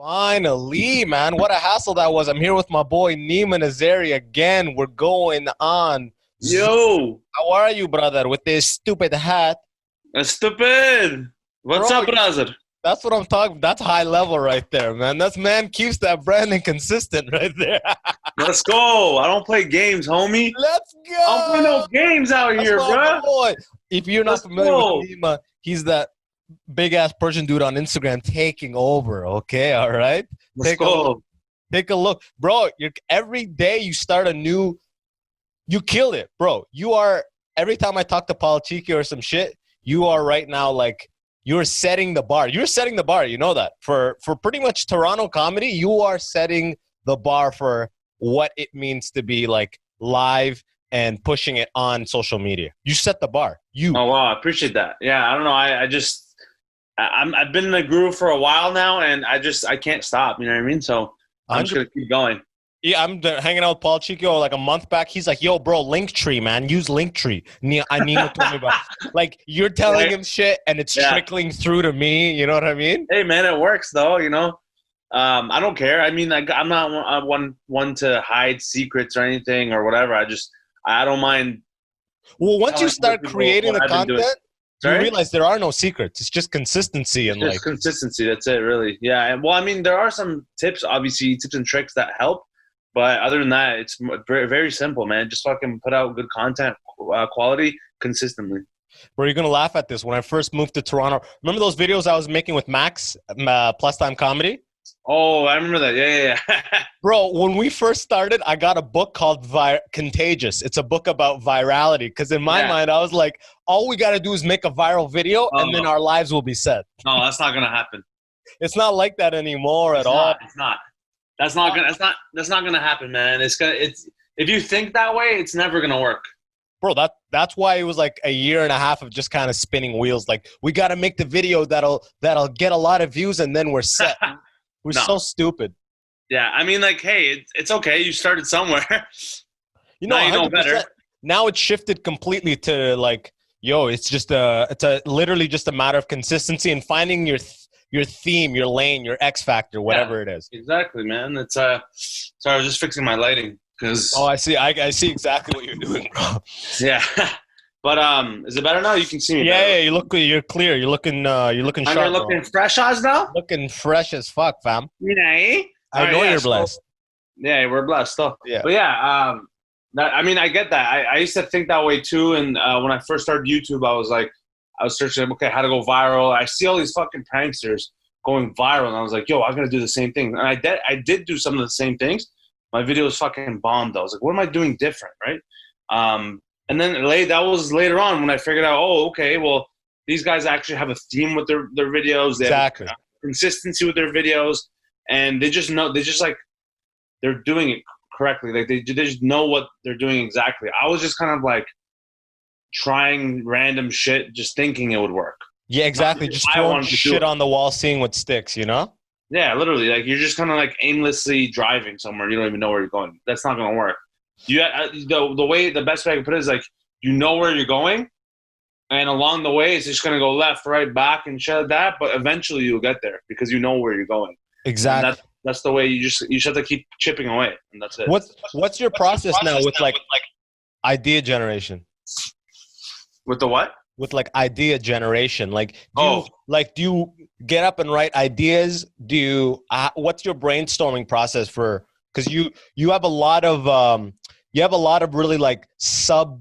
Finally, man. What a hassle that was. I'm here with my boy Neema Nazeri again. We're going on. Yo, How are you, brother? With this stupid hat. stupid. What's Bro, up, brother? that's what I'm talking. That's high level right there, man. That's man keeps that branding consistent right there. Let's go. I don't play games, homie. Let's I don't play go. no games out That's here, my bro. boy. If you're not Let's familiar go. with Neema, he's that big ass Persian dude on Instagram taking over. Okay, all right. Let's Take a look. go. Take a look, bro. Every day you start a new. You kill it, bro. You are every time I talk to Politiki or some shit. You are right now like you're setting the bar. You're setting the bar. You know that for pretty much Toronto comedy. You are setting the bar for what it means to be like live and pushing it on social media. You set the bar. You. Oh wow, I appreciate that. Yeah, I don't know. I've been in the groove for a while now, and I can't stop. You know what I mean? So I'm just gonna keep going. Yeah, I'm hanging out with Paul Chico like a month back. He's like, yo, bro, Linktree, man. Use Linktree. I need to tell me about. Like, you're telling him shit, and it's trickling through to me. You know what I mean? Hey, man, it works, though, you know. I don't care. I mean, I'm not one to hide secrets or anything or whatever. I don't mind. Well, once you start creating the content, you Sorry? realize there are no secrets. It's just consistency and Just consistency. That's it, really. Yeah. And, well, I mean, there are some tips, obviously, tips and tricks that help. But other than that, it's very, very simple, man. Just fucking put out good content, quality, consistently. Bro, you're going to laugh at this. When I first moved to Toronto, remember those videos I was making with Max, Plus Time Comedy? Oh, I remember that. Yeah. Bro, when we first started, I got a book called Contagious. It's a book about virality. Because in my mind, I was like, all we got to do is make a viral video and then our lives will be set. No, that's not going to happen. It's not like that anymore at all. It's not. That's not gonna happen, man. If you think that way, it's never gonna work. Bro, that's why it was like a year and a half of just kind of spinning wheels. Like, we got to make the video that'll get a lot of views and then we're set. We're so stupid. Yeah, I mean, like, hey, it's okay. You started somewhere. You know, now you know better. Now it's shifted completely to like, yo, it's literally just a matter of consistency and finding your theme, your lane, your X factor, whatever it is. Exactly, man. It's sorry, I was just fixing my lighting because. Oh, I see. I see exactly what you're doing, bro. Yeah, but is it better now? You can see me. Yeah, you're clear. You're looking sharp. You're looking fresh as now. Looking fresh as fuck, fam. Yeah. I know you're blessed. Yeah, we're blessed though. Yeah. But yeah, I mean, I get that. I used to think that way too, and when I first started YouTube, I was searching, okay, how to go viral. I see all these fucking pranksters going viral, and I was like, yo, I'm going to do the same thing. And I did do some of the same things. My videos fucking bombed. I was like, what am I doing different, right? And then that was later on when I figured out, oh, okay, well, these guys actually have a theme with their videos. They have consistency with their videos, and they're doing it correctly. Like, they just know what they're doing exactly. I was just kind of like, trying random shit, just thinking it would work. Yeah, exactly. Just throwing shit on the wall, seeing what sticks, you know? Yeah, literally. Like, you're just kind of like aimlessly driving somewhere. You don't even know where you're going. That's not going to work. The best way I can put it is like, you know where you're going, and along the way, it's just going to go left, right, back, and shit like that. But eventually, you'll get there because you know where you're going. Exactly. That's the way you just have to keep chipping away, and that's it. What's your process now with like idea generation? With the what? With like idea generation, like do you get up and write ideas? Do you what's your brainstorming process for? Because you have a lot of really like sub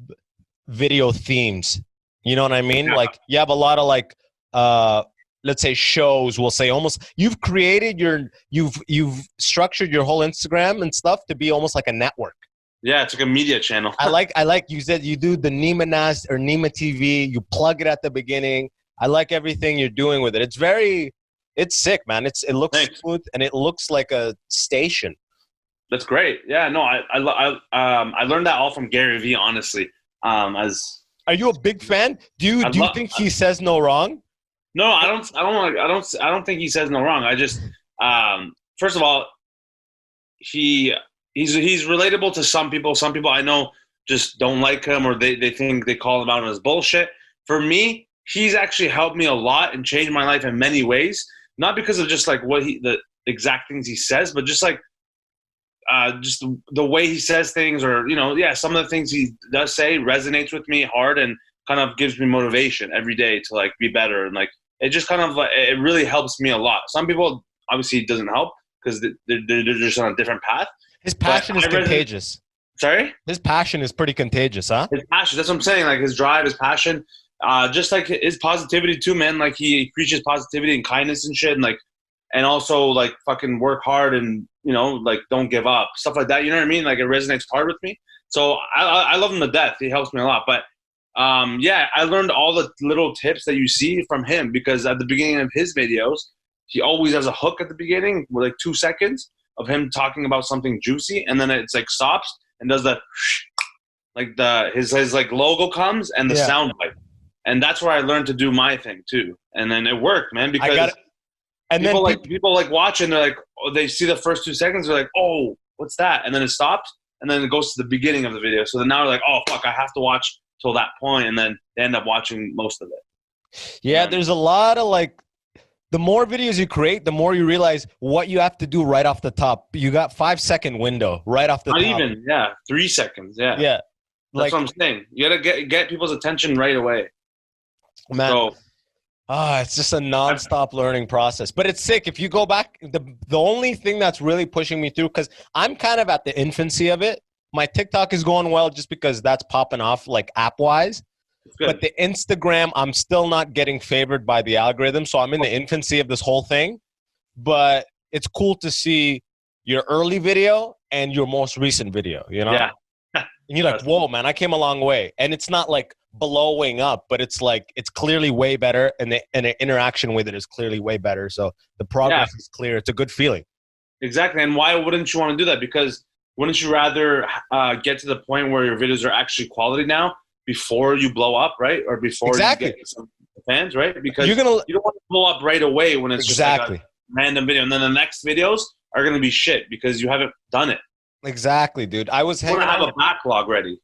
video themes. You know what I mean? Yeah. Like, you have a lot of like let's say shows. We'll say almost you've structured your whole Instagram and stuff to be almost like a network. Yeah, it's like a media channel. I like you said you do the Neema Naz or Neema TV. You plug it at the beginning. I like everything you're doing with it. It's sick, man. It looks smooth and it looks like a station. That's great. Yeah, no, I learned that all from Gary Vee, honestly. Are you a big fan? Do you think he says no wrong? No, I don't think he says no wrong. I just first of all, He's relatable to some people. Some people I know just don't like him, or they think they call him out on his bullshit. For me, he's actually helped me a lot and changed my life in many ways. Not because of just like exact things he says, but just like just the way he says things, or some of the things he does say resonates with me hard and kind of gives me motivation every day to like be better, and like it just kind of it really helps me a lot. Some people obviously it doesn't help because they're just on a different path. His passion is contagious. Sorry? His passion is pretty contagious, huh? His passion. That's what I'm saying. Like his drive, his passion, just like his positivity too, man. Like he preaches positivity and kindness and shit, and also like fucking work hard and like don't give up, stuff like that. You know what I mean? Like it resonates hard with me. So I love him to death. He helps me a lot. But I learned all the little tips that you see from him, because at the beginning of his videos, he always has a hook at the beginning with like 2 seconds of him talking about something juicy, and then it's like stops and does the like his like logo comes and the sound bite, and that's where I learned to do my thing too, and then it worked, man. Because and people like watching, they're like, they see the first 2 seconds, they're like, oh, what's that? And then it stops, and then it goes to the beginning of the video. So then now they're like, oh fuck, I have to watch till that point, and then they end up watching most of it. Yeah, there's a lot of like, the more videos you create, the more you realize what you have to do right off the top. You got 5-second window right off the top. Not even, 3 seconds, yeah. Yeah. That's what I'm saying. You gotta get people's attention right away. Man, so, it's just a nonstop learning process. But it's sick. If you go back, the only thing that's really pushing me through, because I'm kind of at the infancy of it. My TikTok is going well just because that's popping off like app-wise. But the Instagram, I'm still not getting favored by the algorithm. So I'm in the infancy of this whole thing. But it's cool to see your early video and your most recent video, Yeah. And you're like, whoa, man, I came a long way. And it's not like blowing up, but it's like, it's clearly way better. And the interaction with it is clearly way better. So the progress is clear. It's a good feeling. Exactly. And why wouldn't you want to do that? Because wouldn't you rather get to the point where your videos are actually quality now before you blow up, right? Or before you get some fans, right? Because you don't want to blow up right away when it's just like a random video. And then the next videos are going to be shit because you haven't done it. Exactly, dude. I was hanging out. A backlog ready.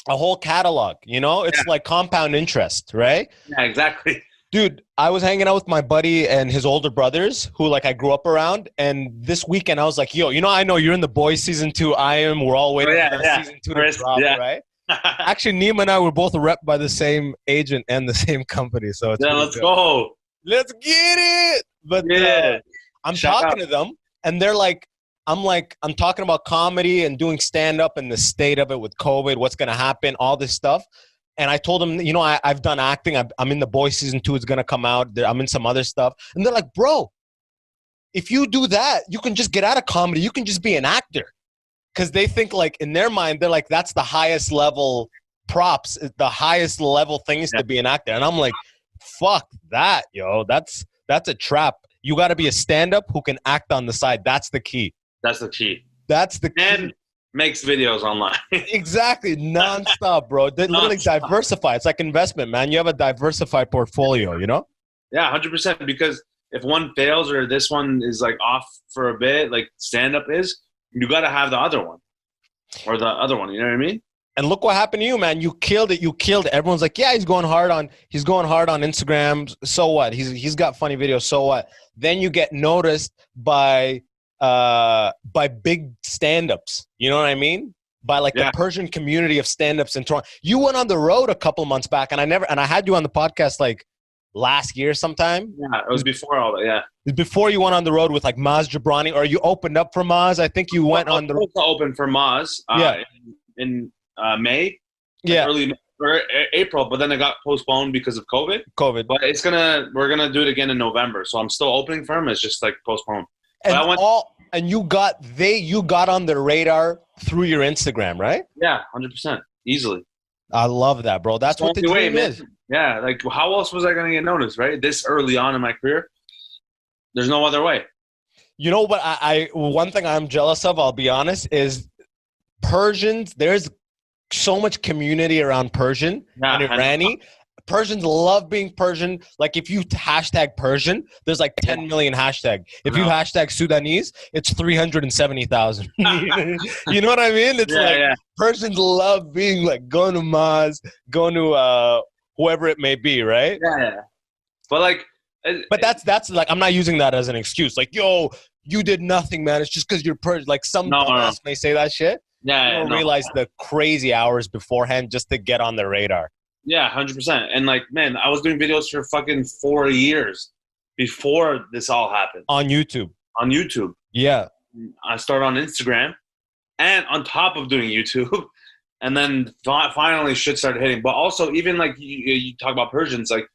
A whole catalog, It's like compound interest, right? Yeah, exactly. Dude, I was hanging out with my buddy and his older brothers who like I grew up around. And this weekend I was like, yo, I know you're in The Boys season 2. I am. We're all waiting for season 2 to drop, right? Actually, Neema and I were both rep by the same agent and the same company. So it's let's go. Let's get it. But I'm talking to them and they're like, I'm talking about comedy and doing stand-up and the state of it with COVID, what's going to happen, all this stuff. And I told them, I've done acting. I'm in The Boys season 2. It's going to come out. I'm in some other stuff. And they're like, bro, if you do that, you can just get out of comedy. You can just be an actor. Because they think like in their mind, they're like, that's the highest level props, the highest level things to be an actor. And I'm like, fuck that, yo. That's a trap. You got to be a stand-up who can act on the side. That's the key. That's the key. And makes videos online. Exactly. Nonstop, bro. They literally diversify. It's like investment, man. You have a diversified portfolio, Yeah, 100%. Because if one fails or this one is like off for a bit, like stand-up is, you got to have the other one or the other one. You know what I mean? And look what happened to you, man. You killed it. You killed it. Everyone's like, yeah, he's going hard on Instagram. So what? He's got funny videos. So what? Then you get noticed by big stand-ups. You know what I mean? By like the Persian community of stand-ups in Toronto. You went on the road a couple months back and I had you on the podcast like last year sometime. Yeah, it was before all that. Yeah, before you went on the road with like Maz Jabrani, or you opened up for Maz. I think you went on the road to open for Maz. In May. Yeah, early May, or April, but then it got postponed because of COVID. But we're gonna do it again in November. So I'm still opening for him. It's just like postponed. And you got on the radar through your Instagram, right? Yeah, 100%, easily. I love that, bro. That's what the dream is. Yeah, like how else was I going to get noticed, right? This early on in my career, there's no other way. You know what? One thing I'm jealous of, I'll be honest, is Persians. There's so much community around Persian and Irani. Persians love being Persian. Like if you hashtag Persian, there's like 10 million hashtag. If you hashtag Sudanese, it's 370,000. You know what I mean? It's Persians love being like going to Maz, going to whoever it may be, right? Yeah. But like, but that's like, I'm not using that as an excuse. Like, yo, you did nothing, man. It's just because you're like some dumbass may say that shit. Yeah, you don't realize the crazy hours beforehand just to get on the radar. Yeah, 100%. And like, man, I was doing videos for fucking 4 years before this all happened. On YouTube. On YouTube. Yeah. I started on Instagram and on top of doing YouTube. And then finally shit started hitting. But also, even like you talk about Persians, like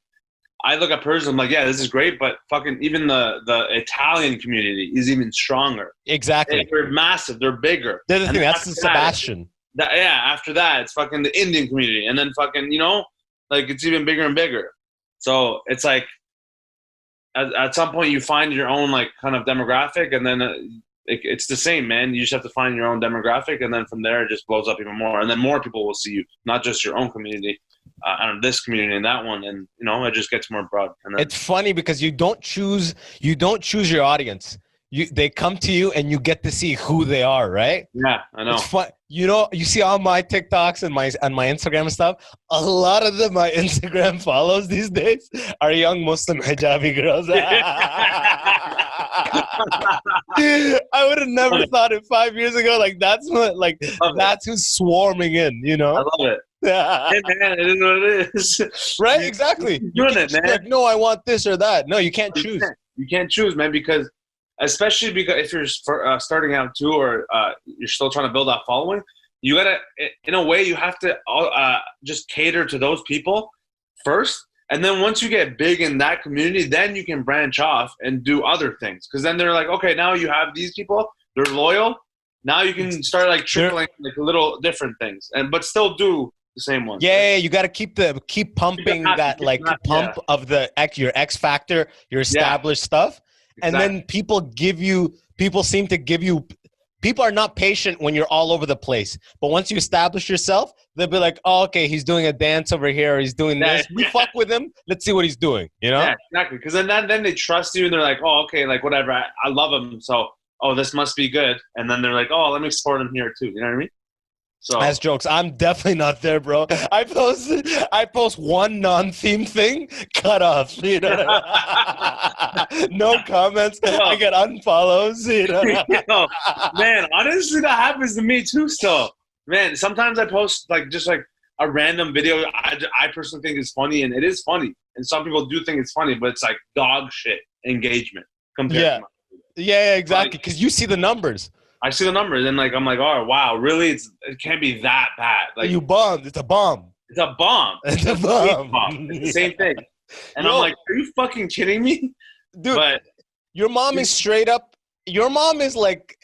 I look at Persians, I'm like, yeah, this is great. But fucking even the Italian community is even stronger. Exactly. They're massive. They're bigger. They're the thing. That's the Sebastian. After that, it's fucking the Indian community. And then fucking, you know, like it's even bigger and bigger. So it's like at some point you find your own like kind of demographic, and then it's the same, man. You just have to find your own demographic, and then from there it just blows up even more. And then more people will see you, not just your own community, this community and that one, and you know it just gets more broad. And then, it's funny because you don't choose your audience. They come to you and you get to see who they are, right? Yeah, I know. It's fun. You know, you see all my TikToks and my Instagram and stuff. A lot of my Instagram follows these days are young Muslim hijabi girls. I would have never thought it 5 years ago. Like that's who's swarming in. You know, I love it. Hey man, it is what it is. Right? Exactly. You're doing it, man. Like, no, I want this or that. No, you can't choose. You can't choose, man, because. Especially because if you're starting out too, or you're still trying to build that following, you gotta, in a way, you have to just cater to those people first, and then once you get big in that community, then you can branch off and do other things. Because then they're like, okay, now you have these people, they're loyal. Now you can start like trickling like little different things, but still do the same one. Yeah, you got to keep pumping that pump of your X factor, your established stuff. Exactly. And then people seem to give you, people are not patient when you're all over the place. But once you establish yourself, they'll be like, oh, okay, he's doing a dance over here. Or he's doing this. We fuck with him. Let's see what he's doing, you know? Yeah, exactly. Because then they trust you and they're like, oh, okay, like whatever. I love him. So, oh, this must be good. And then they're like, oh, let me support him here too. You know what I mean? So that's jokes. I'm definitely not there, bro. I post one non-theme thing, cut off. You know, no comments. I get unfollows. You know, man. Honestly, that happens to me too. Still, man. Sometimes I post like just like a random video. I personally think is funny, and it is funny. And some people do think it's funny, but it's like dog shit engagement compared. Yeah, exactly. Because you see the numbers. I see the numbers and like I'm like, oh wow, really? It can't be that bad. Like you bombed. It's a bomb. It's a bomb. It's a bomb. It's the same thing. And I'm like, are you fucking kidding me, dude? But your mom is straight up. Your mom is like,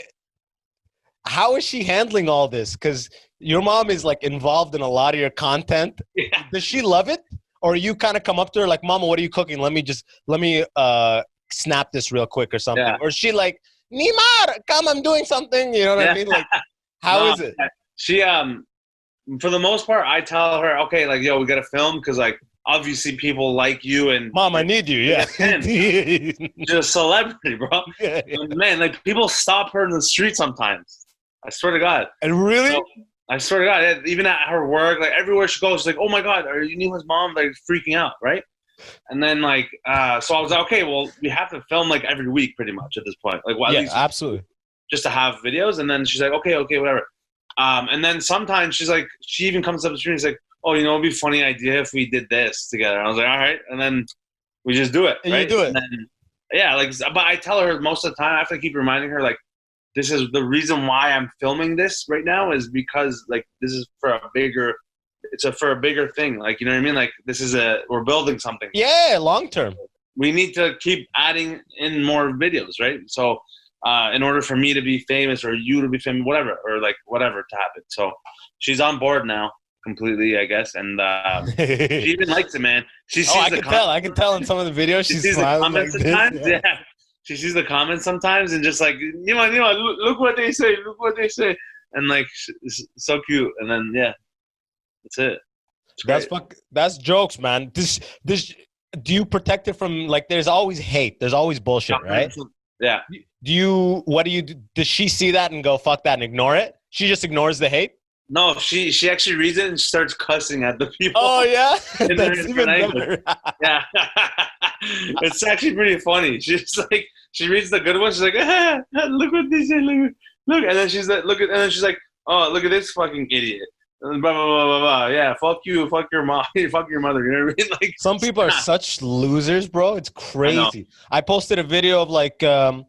how is she handling all this? Because your mom is like involved in a lot of your content. Yeah. Does she love it, or you kind of come up to her like, "Mama, what are you cooking? Let me snap this real quick or something." Yeah. Or is she like, Neema, come, I'm doing something. You know what I mean? Like, how is it? She, for the most part, I tell her, okay, like, yo, we got to film because, like, obviously people like you and Mom, I need you. Yeah. Just celebrity, bro. Yeah. Man, like, people stop her in the street sometimes. I swear to God. And really? So, I swear to God, even at her work, like, everywhere she goes, she's like, oh my God, are you Neema's mom? Like, freaking out, right? And then like, so I was like, okay, well, we have to film like every week pretty much at this point. Like, well, at least absolutely. Just to have videos. And then she's like, okay, whatever. And then sometimes she's like, she even comes up to me and she's like, oh, you know, it'd be a funny idea if we did this together. And I was like, all right. And then we just do it. And right? you do it. And then, yeah. Like, but I tell her most of the time, I have to keep reminding her, like, this is the reason why I'm filming this right now is because like, this is for a bigger thing. Like, you know what I mean? Like we're building something. Yeah. Long term. We need to keep adding in more videos. Right. So, in order for me to be famous or you to be famous, whatever, or like whatever to happen. So she's on board now completely, I guess. And, she even likes it, man. She sees I can tell in some of the videos. She sees the comments like sometimes. Yeah. She sees the comments sometimes and just like, Neema, look what they say. Look what they say. And like, it's so cute. And then, yeah. That's it. That's jokes, man. This. Do you protect it from like? There's always hate. There's always bullshit, right? Yeah. Does she see that and go fuck that and ignore it? She just ignores the hate. No, she actually reads it and starts cussing at the people. Oh yeah, that's even better. Yeah. It's actually pretty funny. She's like, she reads the good ones. She's like, look what they say, look, and then she's like, and then she's like, oh, look at this fucking idiot. And blah blah blah blah blah. Yeah, fuck you, fuck your mom, fuck your mother. You know what I mean? Like, some people are such losers, bro. It's crazy. I posted a video of like I'm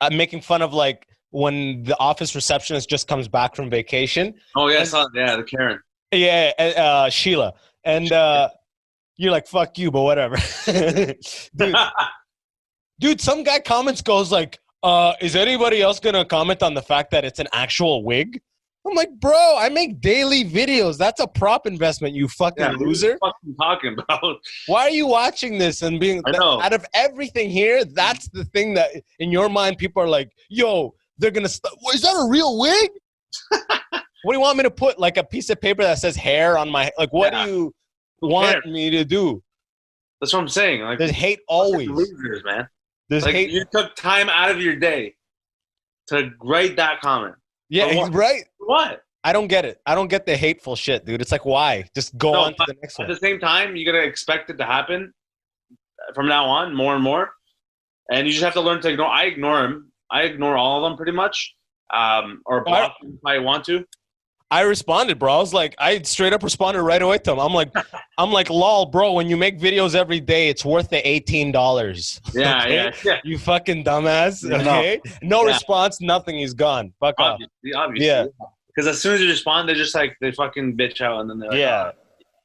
making fun of like when the office receptionist just comes back from vacation. Oh yeah, the Karen. Yeah, Sheila, and you're like, fuck you, but whatever. Dude, some guy goes like, is anybody else gonna comment on the fact that it's an actual wig? I'm like, bro, I make daily videos. That's a prop investment, you fucking loser. What are you fucking talking about? Why are you watching this and being out of everything here? That's the thing that in your mind people are like, yo, they're gonna. Is that a real wig? What do you want me to put? Like a piece of paper that says hair on my? Like, what do you want me to do? That's what I'm saying. Like, there's hate always. Losers, man. There's like, hate. You took time out of your day to write that comment. Yeah, right. What? I don't get it. I don't get the hateful shit, dude. It's like, why? Just go on to the next one. At the same time, you gotta expect it to happen from now on, more and more, and you just have to learn to ignore. I ignore them. I ignore all of them pretty much, or block them if I want to. I responded, bro. I was like, I straight up responded right away to him. I'm like, lol, bro. When you make videos every day, it's worth the $18. Yeah, okay? yeah. You fucking dumbass. Okay, no response, nothing. He's gone. Fuck off. Obviously. Yeah. Because as soon as you respond, they're just like they fucking bitch out, and then they're like,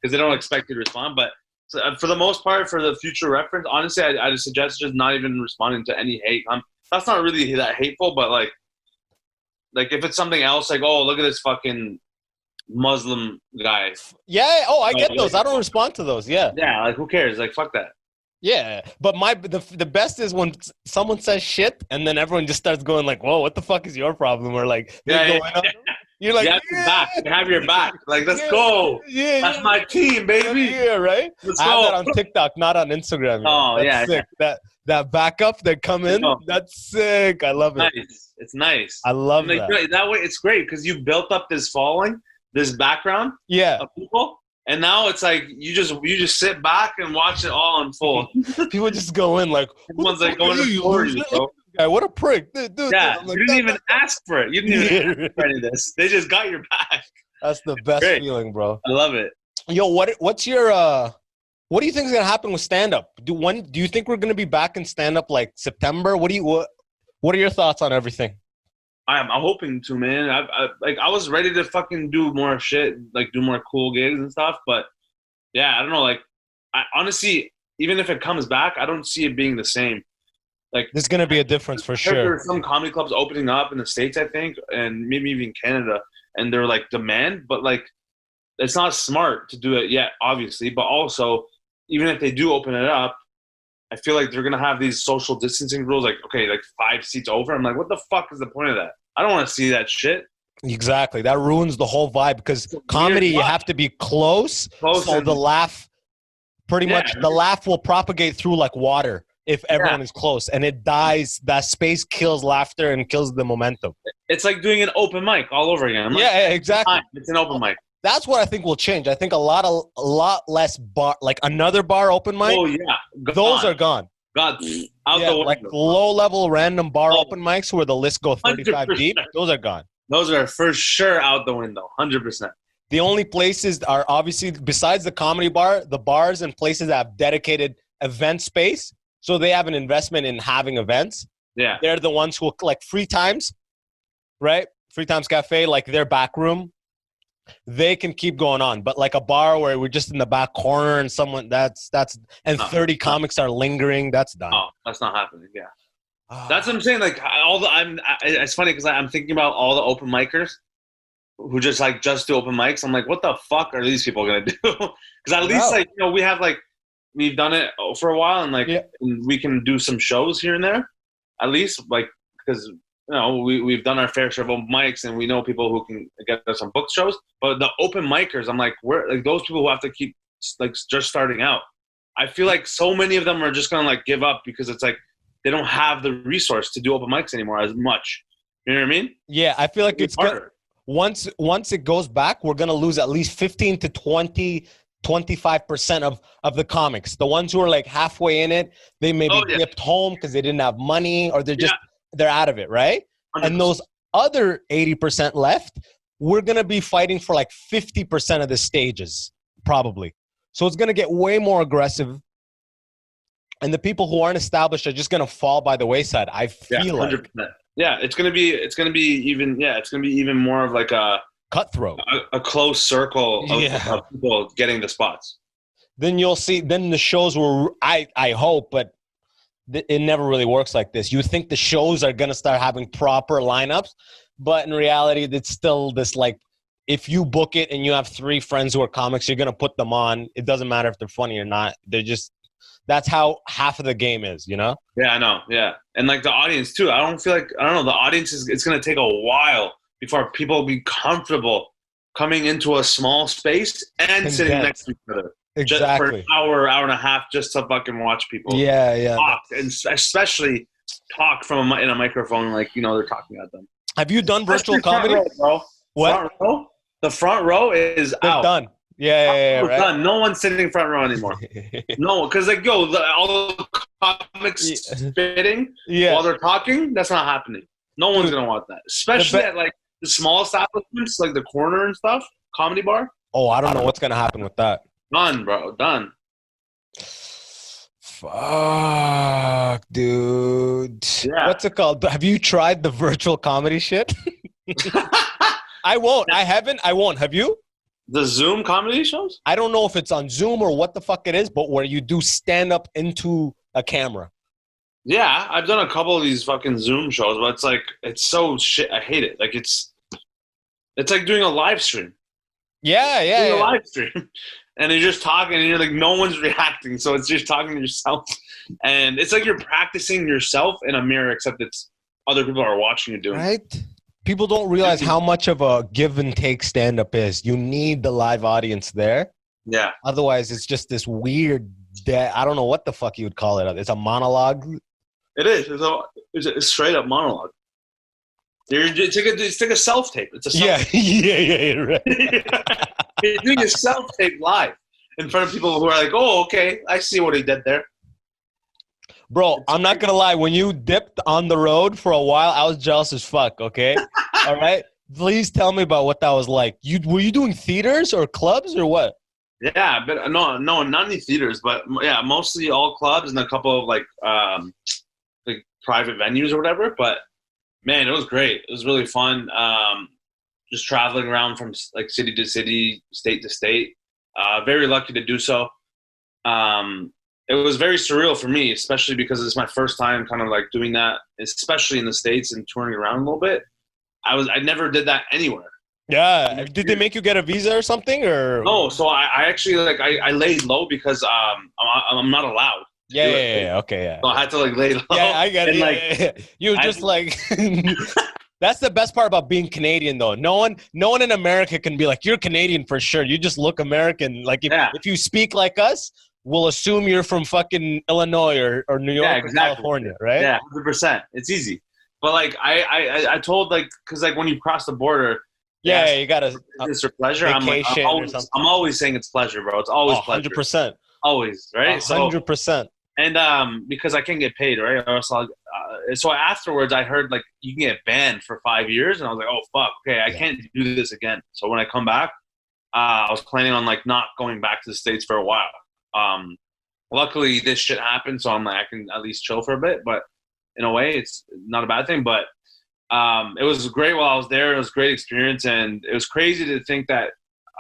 because they don't expect you to respond. But for the most part, for the future reference, honestly, I'd suggest just not even responding to any hate. That's not really that hateful, but like if it's something else, like, oh, look at this fucking Muslim guy. Yeah. Oh, I get those. I don't respond to those. Yeah. Yeah. Like, who cares? Like, fuck that. Yeah. But the best is when someone says shit and then everyone just starts going like, whoa, what the fuck is your problem? Or like, you're like, you have your back. Like, let's go. Yeah. That's my team, baby. Yeah. Right. Let's I go. have that on TikTok, not on Instagram. Oh, that's sick. That backup that come in, that's sick. I love it. Nice. It's nice. I love that. That way, it's great because you built up this following, this background of people, and now it's like you just sit back and watch it all unfold. People just go in like, everyone's like going to stories, bro. Guy, what a prick. Dude, yeah, like, you didn't even ask for it. You didn't even ask for any of this. They just got your back. That's the best feeling, bro. I love it. Yo, what's your what do you think is gonna happen with stand-up? Do you think we're gonna be back in stand-up like September? What are your thoughts on everything? I'm hoping to, man. I was ready to fucking do more shit, like do more cool gigs and stuff. But yeah, I don't know. Like, I honestly, even if it comes back, I don't see it being the same. Like, there's gonna be a difference for sure. There are some comedy clubs opening up in the States, I think, and maybe even Canada, and they're like demand, but like it's not smart to do it yet, obviously. But also, even if they do open it up, I feel like they're going to have these social distancing rules, like, okay, like 5 seats over. I'm like, what the fuck is the point of that? I don't want to see that shit. Exactly. That ruins the whole vibe because comedy, you have to be close so the laugh, pretty much, the laugh will propagate through like water if everyone is close. And it dies, that space kills laughter and kills the momentum. It's like doing an open mic all over again. Exactly. It's an open mic. That's what I think will change. I think a lot less bar, like another bar open mic. Oh yeah, those are gone. God, out the like low level random bar open mics where the list go 35 100%. deep. Those are gone. Those are for sure out the window, 100%. The only places are obviously besides the comedy bar, the bars and places that have dedicated event space, so they have an investment in having events. Yeah, they're the ones who like Free Times, right? Free Times Cafe, like their back room. They can keep going on, but like a bar where we're just in the back corner and someone and 30 comics are lingering, that's done. Oh, that's not happening. Yeah, that's what I'm saying. Like it's funny because I'm thinking about all the open micers who just do open mics. I'm like, what the fuck are these people gonna do? Because at least we've done it for a while and and we can do some shows here and there. At least because. We've done our fair share of open mics and we know people who can get us some book shows. But the open micers, I'm like, we're like those people who have to keep like just starting out. I feel like so many of them are just gonna like give up because it's like they don't have the resource to do open mics anymore as much. You know what I mean? Yeah, I feel like it's good. Once it goes back, we're gonna lose at least 15 to 20 25% of the comics. The ones who are like halfway in it, they maybe dipped home because they didn't have money, or they're out of it, right? 100%. And those other 80% left, we're going to be fighting for like 50% of the stages, probably. So it's going to get way more aggressive. And the people who aren't established are just going to fall by the wayside. I feel 100%. Like. Yeah, it's going to be even more of like a cutthroat, a close circle of people getting the spots. Then you'll see, then the shows will, I hope, but it never really works like this. You think the shows are going to start having proper lineups, but in reality, it's still this like, if you book it and you have 3 friends who are comics, you're going to put them on. It doesn't matter if they're funny or not. They're just, that's how half of the game is, you know? Yeah, I know. Yeah. And like the audience too. I don't know. The audience it's going to take a while before people be comfortable coming into a small space and sitting next to each other. Exactly. Just for an hour and a half just to fucking watch people. Yeah. Talk, and especially talk in a microphone like, you know, they're talking at them. Have you done virtual comedy? Row, bro. What? Front row? The front row is out. Done. Yeah, right. Done. No one's sitting front row anymore. No, because like, all the comics spitting while they're talking, that's not happening. No one's going to want that. Especially at like the small establishments, like the corner and stuff, comedy bar. Oh, I don't know what's going to happen with that. Done, bro. Done. Fuck, dude. Yeah. What's it called? Have you tried the virtual comedy shit? I won't. I haven't. I won't. Have you? The Zoom comedy shows? I don't know if it's on Zoom or what the fuck it is, but where you do stand up into a camera. Yeah, I've done a couple of these fucking Zoom shows, but it's like, it's so shit. I hate it. Like it's like doing a live stream. Yeah. A live stream. And you're just talking and you're like, no one's reacting. So it's just talking to yourself. And it's like you're practicing yourself in a mirror, except it's other people are watching you doing it. Right? People don't realize how much of a give and take stand-up is. You need the live audience there. Yeah. Otherwise, it's just this weird, I don't know what the fuck you would call it. It's a monologue. It is. It's a straight-up monologue. It's like a self-tape. It's a self-tape. Yeah, right. You're doing a self-tape live in front of people who are like, oh, okay, I see what he did there. Bro, I'm not going to lie. When you dipped on the road for a while, I was jealous as fuck, okay? All right? Please tell me about what that was like. Were you doing theaters or clubs or what? Yeah, but no, not any theaters, but yeah, mostly all clubs and a couple of like private venues or whatever. But man, it was great. It was really fun. Just traveling around from like city to city, state to state. Very lucky to do so. It was very surreal for me, especially because it's my first time kind of like doing that, especially in the States and touring around a little bit. I never did that anywhere. Yeah. Did they make you get a visa or something, or? No. So I actually like I laid low because I'm not allowed. Yeah. Okay. Yeah. So I had to like lay low. Yeah, I get it. Like, you were just like. That's the best part about being Canadian, though. No one in America can be like, you're Canadian for sure. You just look American. Like if you speak like us, we'll assume you're from fucking Illinois or New York or California, right? Yeah, 100%. It's easy. But like I told like because like when you cross the border, you got to it's your pleasure. I'm always saying it's pleasure, bro. It's always pleasure. 100%. Always, right? 100%. And because I can't get paid, right? So afterwards, I heard like you can get banned for 5 years, and I was like, oh fuck, okay, I can't do this again. So when I come back, I was planning on like not going back to the States for a while. Luckily, this shit happened, so I'm like I can at least chill for a bit. But in a way, it's not a bad thing. But it was great while I was there. It was a great experience, and it was crazy to think that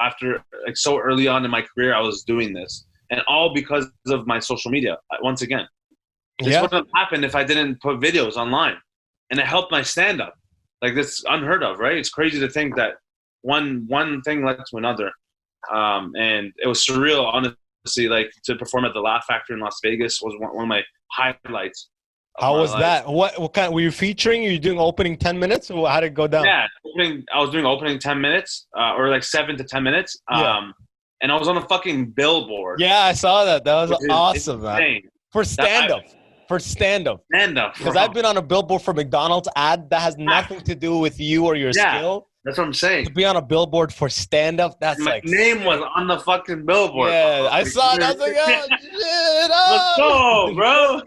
after like so early on in my career, I was doing this. And all because of my social media, once again. This wouldn't have happened if I didn't put videos online. And it helped my stand-up. Like, that's unheard of, right? It's crazy to think that one thing led to another. And it was surreal, honestly, like, to perform at the Laugh Factory in Las Vegas was one of my highlights. How was that? What kind? Were you featuring? Were you doing opening 10 minutes? Or how did it go down? Yeah, I was doing opening 10 minutes, or like 7 to 10 minutes. And I was on a fucking billboard. Yeah, I saw that. That was awesome, man. For stand-up. Because I've been on a billboard for McDonald's ad that has nothing to do with you or your skill. That's what I'm saying. To be on a billboard for stand-up, that's My like name was on the fucking billboard. Yeah, I saw it. I was like, oh, shit. Let's go, bro.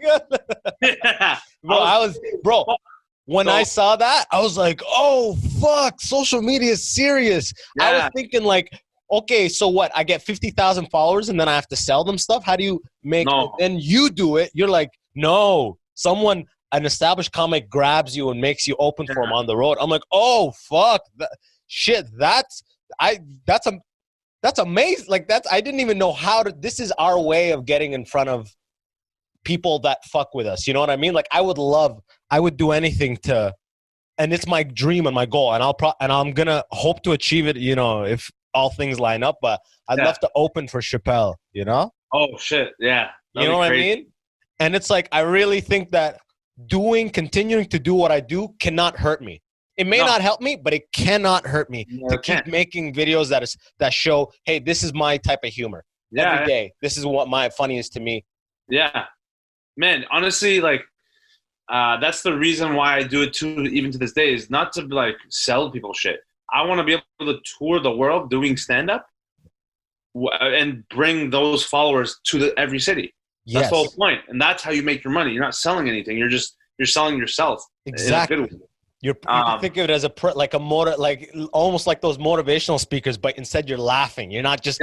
Yeah. Bro, when I saw that, I was like, oh, fuck, social media is serious. Yeah. I was thinking like, okay, so what? I get 50,000 followers and then I have to sell them stuff? How do you make it? Then you do it. You're like, no, an established comic grabs you and makes you open for him on the road. I'm like, oh, fuck. Shit, that's amazing. Like, I didn't even know how to, this is our way of getting in front of people that fuck with us. You know what I mean? Like, I would do anything and it's my dream and my goal. And I'm going to hope to achieve it, you know, if all things line up. But I'd love to open for Chappelle, you know? Oh, shit. Yeah. You know what I mean? And it's like, I really think that continuing to do what I do cannot hurt me. It may not help me, but it cannot hurt me to keep making videos that show, hey, this is my type of humor. Every day. This is what my funny is to me. Yeah. Man, honestly, like, that's the reason why I do it too, even to this day, is not to like sell people shit. I want to be able to tour the world doing stand-up and bring those followers to every city. Yes. That's the whole point. And that's how you make your money. You're not selling anything. You're selling yourself. Exactly. You can think of it as almost like those motivational speakers, but instead you're laughing. You're not just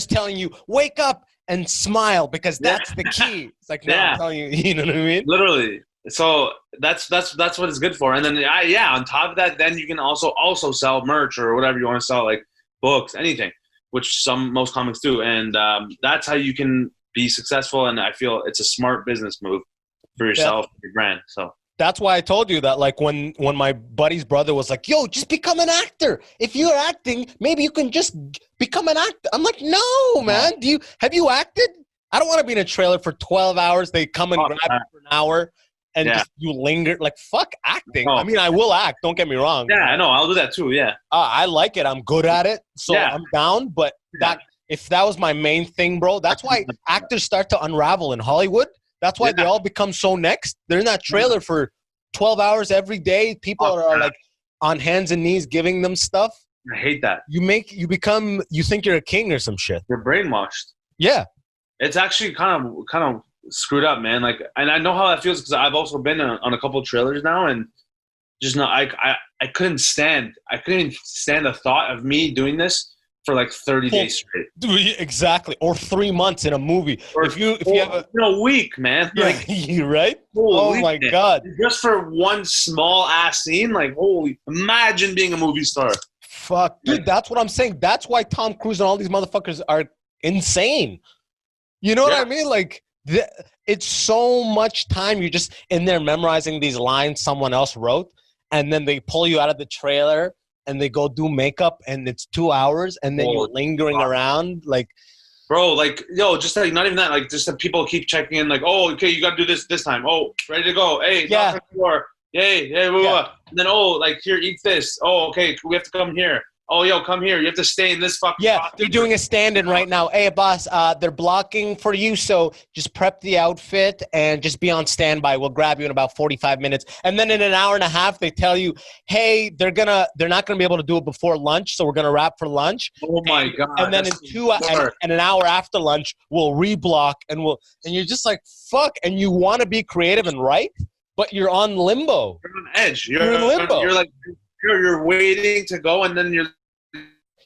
telling you, wake up and smile because that's the key. It's like, no, I'm telling you, you know what I mean? Literally. So that's what it's good for. And then, on top of that, then you can also sell merch or whatever you want to sell, like books, anything, which most comics do. And that's how you can be successful. And I feel it's a smart business move for yourself and your brand. So that's why I told you that, like, when my buddy's brother was like, yo, just become an actor. If you're acting, maybe you can just become an actor. I'm like, no, man. Have you acted? I don't want to be in a trailer for 12 hours. They come and grab you for an hour and just you linger. Like, fuck acting. I mean, I will act. Don't get me wrong. Yeah, I know. I'll do that too, yeah. I like it. I'm good at it. So I'm down. But if that was my main thing, bro, that's why actors start to unravel in Hollywood. That's why they all become so next. They're in that trailer for 12 hours every day. People are like on hands and knees giving them stuff. I hate that. You think you're a king or some shit. You're brainwashed. Yeah. It's actually kind of screwed up, man. Like, and I know how that feels because I've also been on a couple of trailers now, and just not. I couldn't even stand the thought of me doing this for like 30 days straight. Exactly. Or 3 months in a movie. Or if you have a week, man. Yeah, like, you right? Oh my God. Just for one small ass scene, like, holy, imagine being a movie star. Fuck, dude, that's what I'm saying. That's why Tom Cruise and all these motherfuckers are insane. You know what I mean? Like, it's so much time. You're just in there memorizing these lines someone else wrote, and then they pull you out of the trailer and they go do makeup, and it's 2 hours, and then you're lingering around, like, bro, like, yo, just like, not even that, like, just that people keep checking in, like, oh, okay, you got to do this time. Oh, ready to go. Hey, knock on the door. Yay, blah, blah. And then, oh, like, here, eat this. Oh, okay, we have to come here. Oh, yo, come here. You have to stay in this fucking spot. They're doing a stand-in right now. Hey, Abbas, they're blocking for you, so just prep the outfit and just be on standby. We'll grab you in about 45 minutes. And then in an hour and a half, they tell you, hey, they're not gonna be able to do it before lunch, so we're gonna wrap for lunch. Oh my God! And then in an hour after lunch, we'll reblock and you're just like, fuck. And you want to be creative and write, but you're on limbo. You're on edge. You're in limbo. You're like, you're waiting to go, and then you're.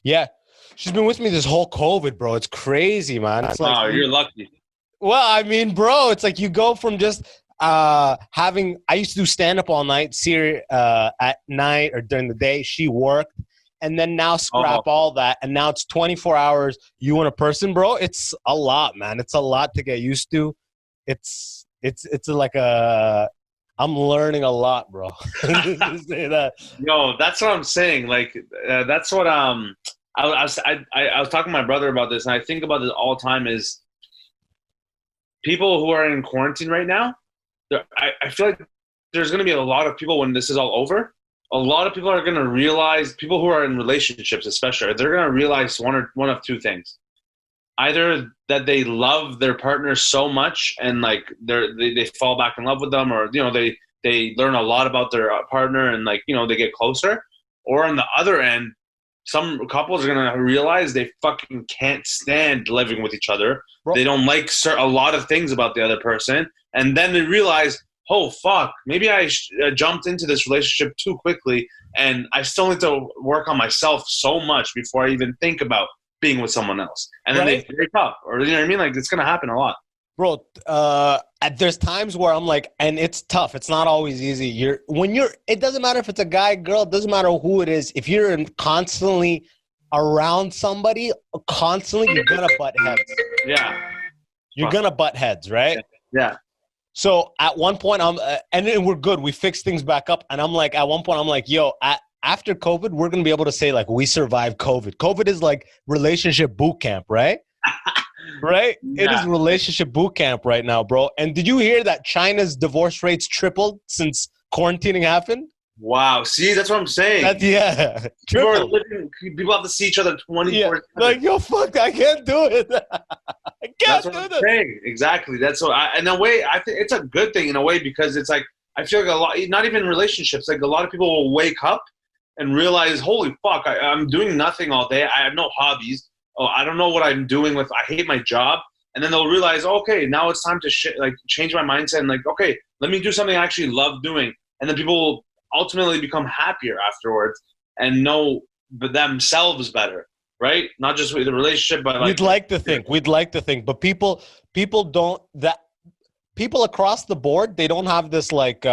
Yeah, she's been with me this whole COVID, bro. It's crazy, man. It's like, oh, you're lucky. Well, I mean, bro, it's like you go from just I used to do stand-up all night, see her at night or during the day. She worked, and then now scrap all that, and now it's 24 hours, you and a person, bro. It's a lot, man. It's a lot to get used to. It's like I'm learning a lot, bro. Say that. Yo, that's what I'm saying. Like, that's what I was talking to my brother about this, and I think about this all the time. Is people who are in quarantine right now? I feel like there's going to be a lot of people when this is all over. A lot of people are going to realize. People who are in relationships, especially, they're going to realize one of two things. Either that they love their partner so much and like they fall back in love with them, or they learn a lot about their partner and like they get closer, Or on the other end, some couples are going to realize they fucking can't stand living with each other. Bro. They don't like a lot of things about the other person. And then they realize, oh, fuck, maybe I jumped into this relationship too quickly, and I still need to work on myself so much before I even think about being with someone else. And then they break up. Or, you know what I mean? Like, it's going to happen a lot. Bro, there's times where I'm like, and it's tough. It's not always easy. It doesn't matter if it's a guy, girl, it doesn't matter who it is. If you're constantly around somebody, constantly, you're going to butt heads. Yeah. You're going to butt heads, right? Yeah. So at one point, and then we're good. We fixed things back up. And I'm like, at one point, I'm like, yo, after COVID, we're going to be able to say, like, we survived COVID. COVID is like relationship boot camp, right? Right? Yeah. It is relationship boot camp right now, bro. And did you hear that China's divorce rates tripled since quarantining happened? Wow. See, that's what I'm saying. People have to see each other 24/7. Like, yo, fuck, I can't do it. I can't do this. Saying. Exactly. That's what in a way, I think it's a good thing in a way, because it's like, I feel like a lot, not even relationships, like a lot of people will wake up and realize, holy fuck, I'm doing nothing all day. I have no hobbies. Oh, I don't know what I'm doing I hate my job. And then they'll realize, okay, now it's time to change my mindset and like, okay, let me do something I actually love doing. And then people will ultimately become happier afterwards and know themselves better, right? Not just with the relationship, but we'd like to think, but people across the board, they don't have this like,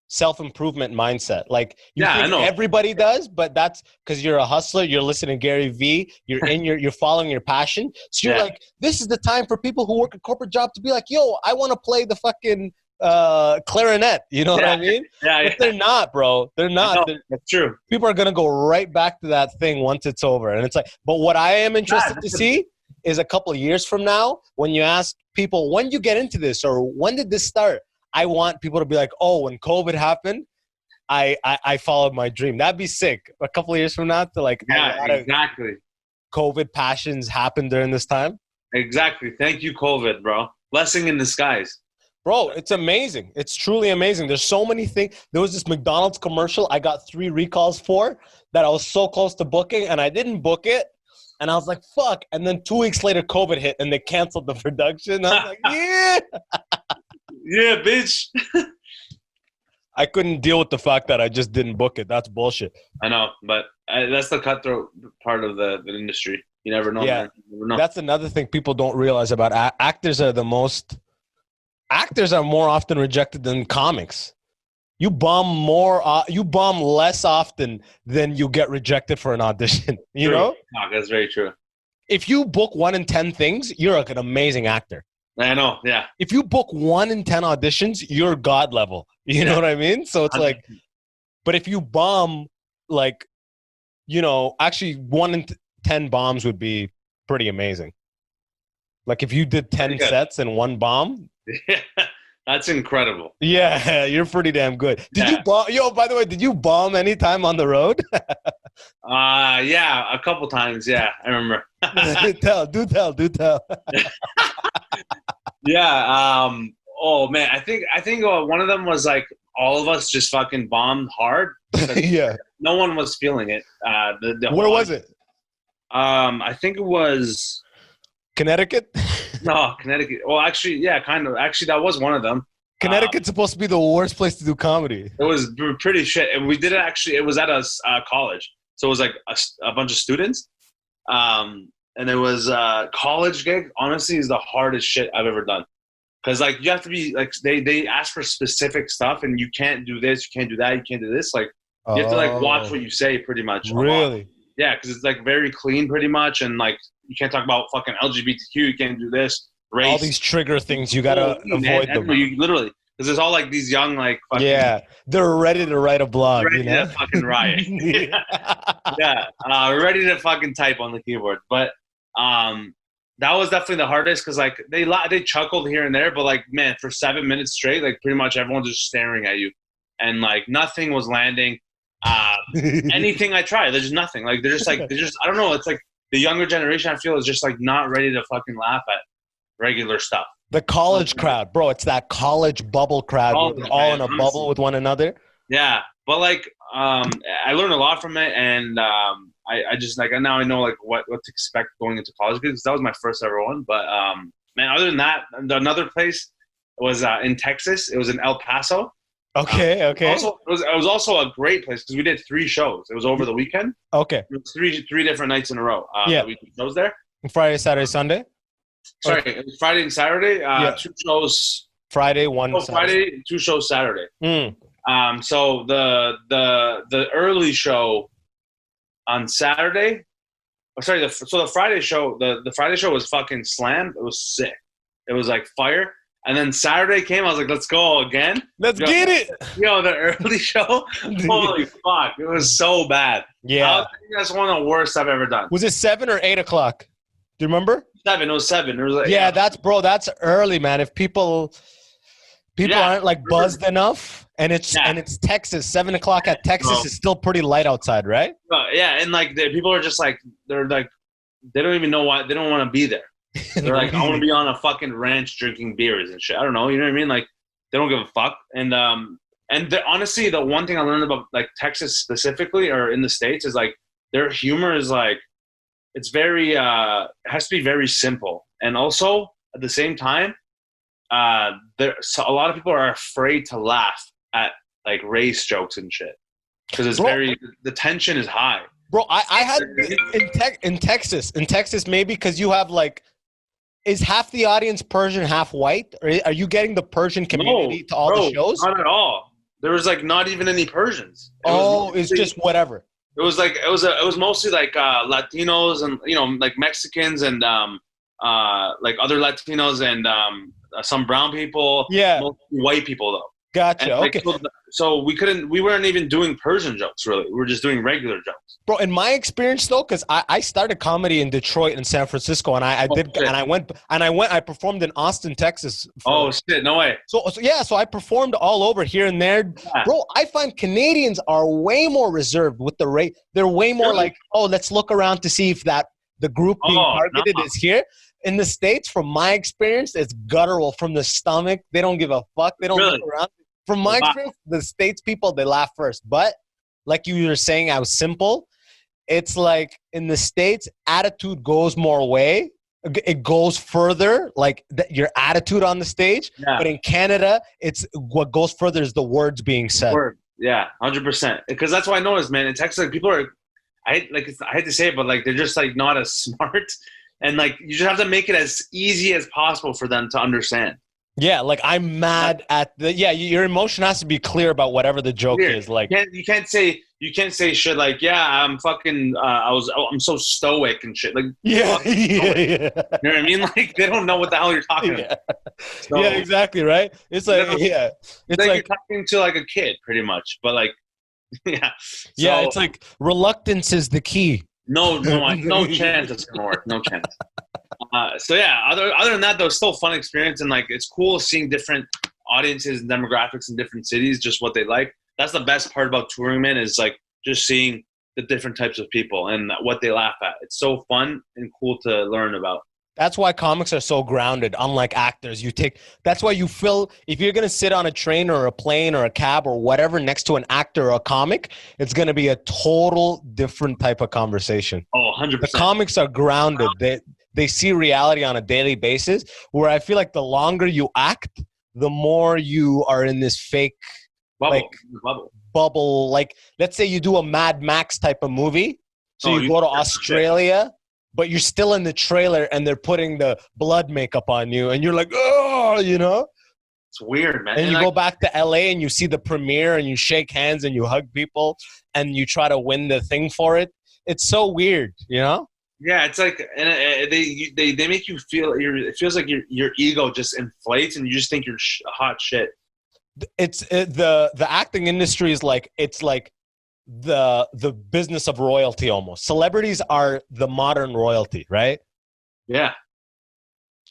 self-improvement mindset. Like think I know everybody does, but that's because you're a hustler, you're listening to Gary Vee, you're following your passion. So you're like, this is the time for people who work a corporate job to be like, yo, I want to play the fucking clarinet. You know what I mean? But they're not, bro. They're not. That's true. People are gonna go right back to that thing once it's over. And it's like, but what I am interested to see is a couple of years from now, when you ask people, when you get into this or when did this start? I want people to be like, oh, when COVID happened, I followed my dream. That'd be sick. A couple of years from now, to like, exactly. COVID passions happened during this time. Exactly. Thank you, COVID, bro. Blessing in disguise. Bro, it's amazing. It's truly amazing. There's so many things. There was this McDonald's commercial I got 3 recalls for that I was so close to booking, and I didn't book it. And I was like, fuck. And then 2 weeks later, COVID hit, and they canceled the production. I was like, yeah. Yeah, bitch. I couldn't deal with the fact that I just didn't book it. That's bullshit. I know, but that's the cutthroat part of the industry. You never know. Yeah, man. You never know. That's another thing people don't realize about actors. Actors are more often rejected than comics. You bomb less often than you get rejected for an audition. You know? No, that's very true. If you book 1 in 10 things, you're like an amazing actor. I know, yeah. If you book 1 in 10 auditions, you're God level. You know what I mean? So it's like, but if you bomb, like, you know, actually 1 in 10 bombs would be pretty amazing. Like if you did 10 sets and 1 bomb. Yeah, that's incredible. Yeah, you're pretty damn good. Did you bomb? Yo, by the way, did you bomb anytime on the road? Yeah, a couple times. Yeah, I remember. Do tell. Yeah. Oh man, I think one of them was like all of us just fucking bombed hard. Yeah. No one was feeling it. Where was it? I think it was Connecticut. No, Connecticut. Well, actually, yeah, kind of. Actually, that was one of them. Connecticut's supposed to be the worst place to do comedy. It was pretty shit, and we did it. Actually, it was at a college, so it was like a bunch of students. And it was a college gig. Honestly, is the hardest shit I've ever done. Because like you have to be like they ask for specific stuff, and you can't do this, you can't do that, you can't do this. Like you have to like watch what you say, pretty much. Really? Yeah, because it's like very clean, pretty much, and like you can't talk about fucking LGBTQ. You can't do this. Race. All these trigger things, you gotta avoid them. You literally, because it's all like these young like fucking. Yeah, they're ready to write a blog. Ready to fucking riot. Yeah, ready to fucking type on the keyboard, but. That was definitely the hardest because like they chuckled here and there, but like man, for 7 minutes straight, like pretty much everyone's just staring at you, and like nothing was landing. Anything I tried, there's just nothing. Like they're just I don't know. It's like the younger generation I feel is just like not ready to fucking laugh at regular stuff. The college crowd, bro. It's that college bubble crowd. We're all in a bubble with one another. Yeah, but like I learned a lot from it, and I just like now I know like what to expect going into college because that was my first ever one. But man, other than that, another place was in Texas. It was in El Paso. Okay. Also, it was also a great place because we did 3 shows. It was over the weekend. Okay. It was three different nights in a row. We did shows there. Friday, Saturday, Sunday. Sorry, it was Friday and Saturday. 2 shows. Friday, 1 Friday, 2 shows Saturday. Mm. So the early show on Saturday. So the Friday show, the Friday show was fucking slammed. It was sick. It was like fire. And then Saturday came. I was like, let's go again. Let's get it. The early show. Holy fuck. It was so bad. Yeah. I think that's one of the worst I've ever done. Was it 7 or 8 o'clock? Do you remember? 7. It was 7. It was like, that's early, man. If people aren't like buzzed enough, and it's Texas, 7 o'clock at Texas is still pretty light outside, right? Yeah, and like people are just like they don't even know why they don't want to be there. They're like, I want to be on a fucking ranch drinking beers and shit. I don't know, you know what I mean? Like they don't give a fuck. And honestly, the one thing I learned about like Texas specifically or in the States is like their humor is like it's very it has to be very simple, and also at the same time. A lot of people are afraid to laugh at like race jokes and shit because it's the tension is high. Bro, I had in Texas maybe because you have like, is half the audience Persian, half white? Or are you getting the Persian community to all the shows? Not at all. There was like not even any Persians. It's just whatever. It was like it was mostly like Latinos and like Mexicans and like other Latinos and some brown people. Yeah, mostly white people though. Gotcha. And, like, okay. So we weren't even doing Persian jokes really. We were just doing regular jokes. Bro, in my experience though, because I started comedy in Detroit and San Francisco, and I performed in Austin, Texas. Shit, no way. So I performed all over here and there. Yeah. Bro, I find Canadians are way more reserved with the rate. They're way more like, let's look around to see if the group being targeted is here. In the States, from my experience, it's guttural from the stomach. They don't give a fuck. They don't look around. From my experience, the States people, they laugh first. But like you were saying, I was simple. It's like in the States, attitude goes more way. It goes further, like your attitude on the stage. Yeah. But in Canada, it's what goes further is the words being said. Yeah, 100%. Because that's what I noticed, man. In Texas, like, people are, I hate to say it, but like they're just like not as smart. And like you just have to make it as easy as possible for them to understand. Yeah, like I'm mad at your emotion has to be clear about whatever the joke is. Like you can't say shit like, I'm fucking I'm so stoic and shit. Like yeah. You know what I mean? Like they don't know what the hell you're talking about. So, yeah, exactly, right? It's like it's like you're talking to like a kid pretty much, but like it's like reluctance is the key. No chance it's gonna work. No chance. Other than that, though, it's still a fun experience, and like it's cool seeing different audiences and demographics in different cities, just what they like. That's the best part about touring, man, is like just seeing the different types of people and what they laugh at. It's so fun and cool to learn about. That's why comics are so grounded, unlike actors. That's why you feel if you're gonna sit on a train or a plane or a cab or whatever next to an actor or a comic, it's gonna be a total different type of conversation. 100%. The comics are grounded. They see reality on a daily basis, where I feel like the longer you act, the more you are in this fake bubble. Like, let's say you do a Mad Max type of movie. So you go to Australia, but you're still in the trailer and they're putting the blood makeup on you. And you're like, It's weird, man. And you go back to LA and you see the premiere and you shake hands and you hug people and you try to win the thing for it. It's so weird, Yeah, it's like, and they make you feel it feels like your ego just inflates, and you just think you're hot shit. It's the acting industry is like it's like the business of royalty almost. Celebrities are the modern royalty, right? Yeah.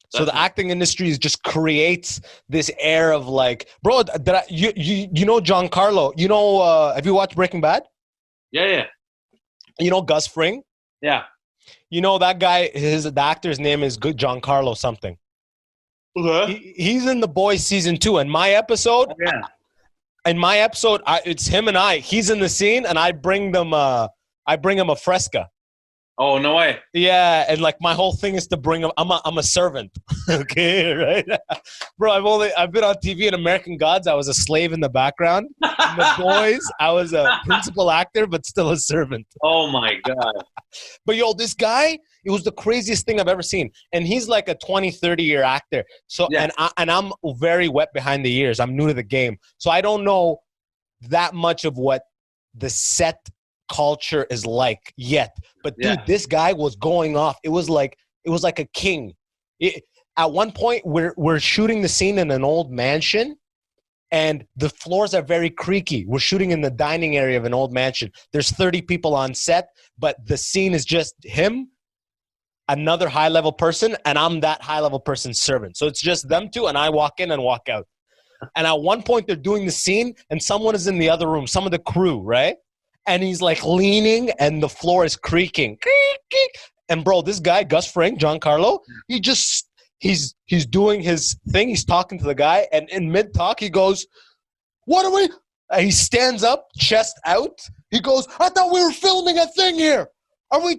So the acting industry just creates this air of like, bro, you know Giancarlo? Have you watched Breaking Bad? Yeah. You know Gus Fring? Yeah. You know that guy, the actor's name is Giancarlo something. Uh-huh. He's in The Boys season 2, and my episode, In my episode, it's him and I. He's in the scene, and I bring him a Fresca. Oh, no way. Yeah, and like my whole thing is to bring him. I'm a servant, okay, right, bro. I've been on TV in American Gods. I was a slave in the background. In The Boys, I was a principal actor, but still a servant. Oh my god. But yo, this guy, it was the craziest thing I've ever seen, and he's like a 20, 30-year actor. So Yeah. and I'm very wet behind the ears. I'm new to the game, so I don't know that much of what the set culture is like yet. But dude, this guy was going off. It was like a king. At one point, we're shooting the scene in an old mansion, and the floors are very creaky. We're shooting in the dining area of an old mansion. There's 30 people on set, but the scene is just him, another high-level person, and I'm that high-level person's servant. So it's just them two, and I walk in and walk out. And at one point, they're doing the scene, and someone is in the other room, some of the crew, right? And he's like leaning, and the floor is creaking. And bro, this guy, Gus Fring, Giancarlo, he's doing his thing. He's talking to the guy, and in mid-talk, he goes, "What are we?" And he stands up, chest out. He goes, "I thought we were filming a thing here. Are we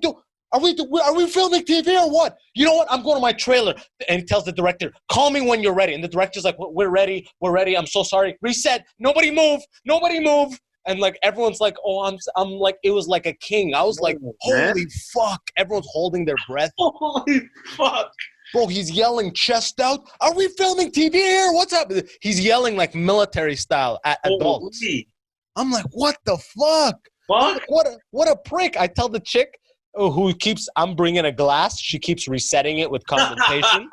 filming TV or what? You know what? I'm going to my trailer." And he tells the director, "Call me when you're ready." And the director's like, "We're ready. We're ready. I'm so sorry. Reset. Nobody move. Nobody move." And like everyone's like, "Oh, I'm like," it was like a king. I was like, "Holy fuck!" Everyone's holding their breath. Holy fuck, bro! He's yelling, chest out. "Are we filming TV here? What's up?" He's yelling like military style at adults. Holy. I'm like, "What the fuck? Fuck! What a prick!" I tell the chick who keeps, I'm bringing a glass. She keeps resetting it with condensation.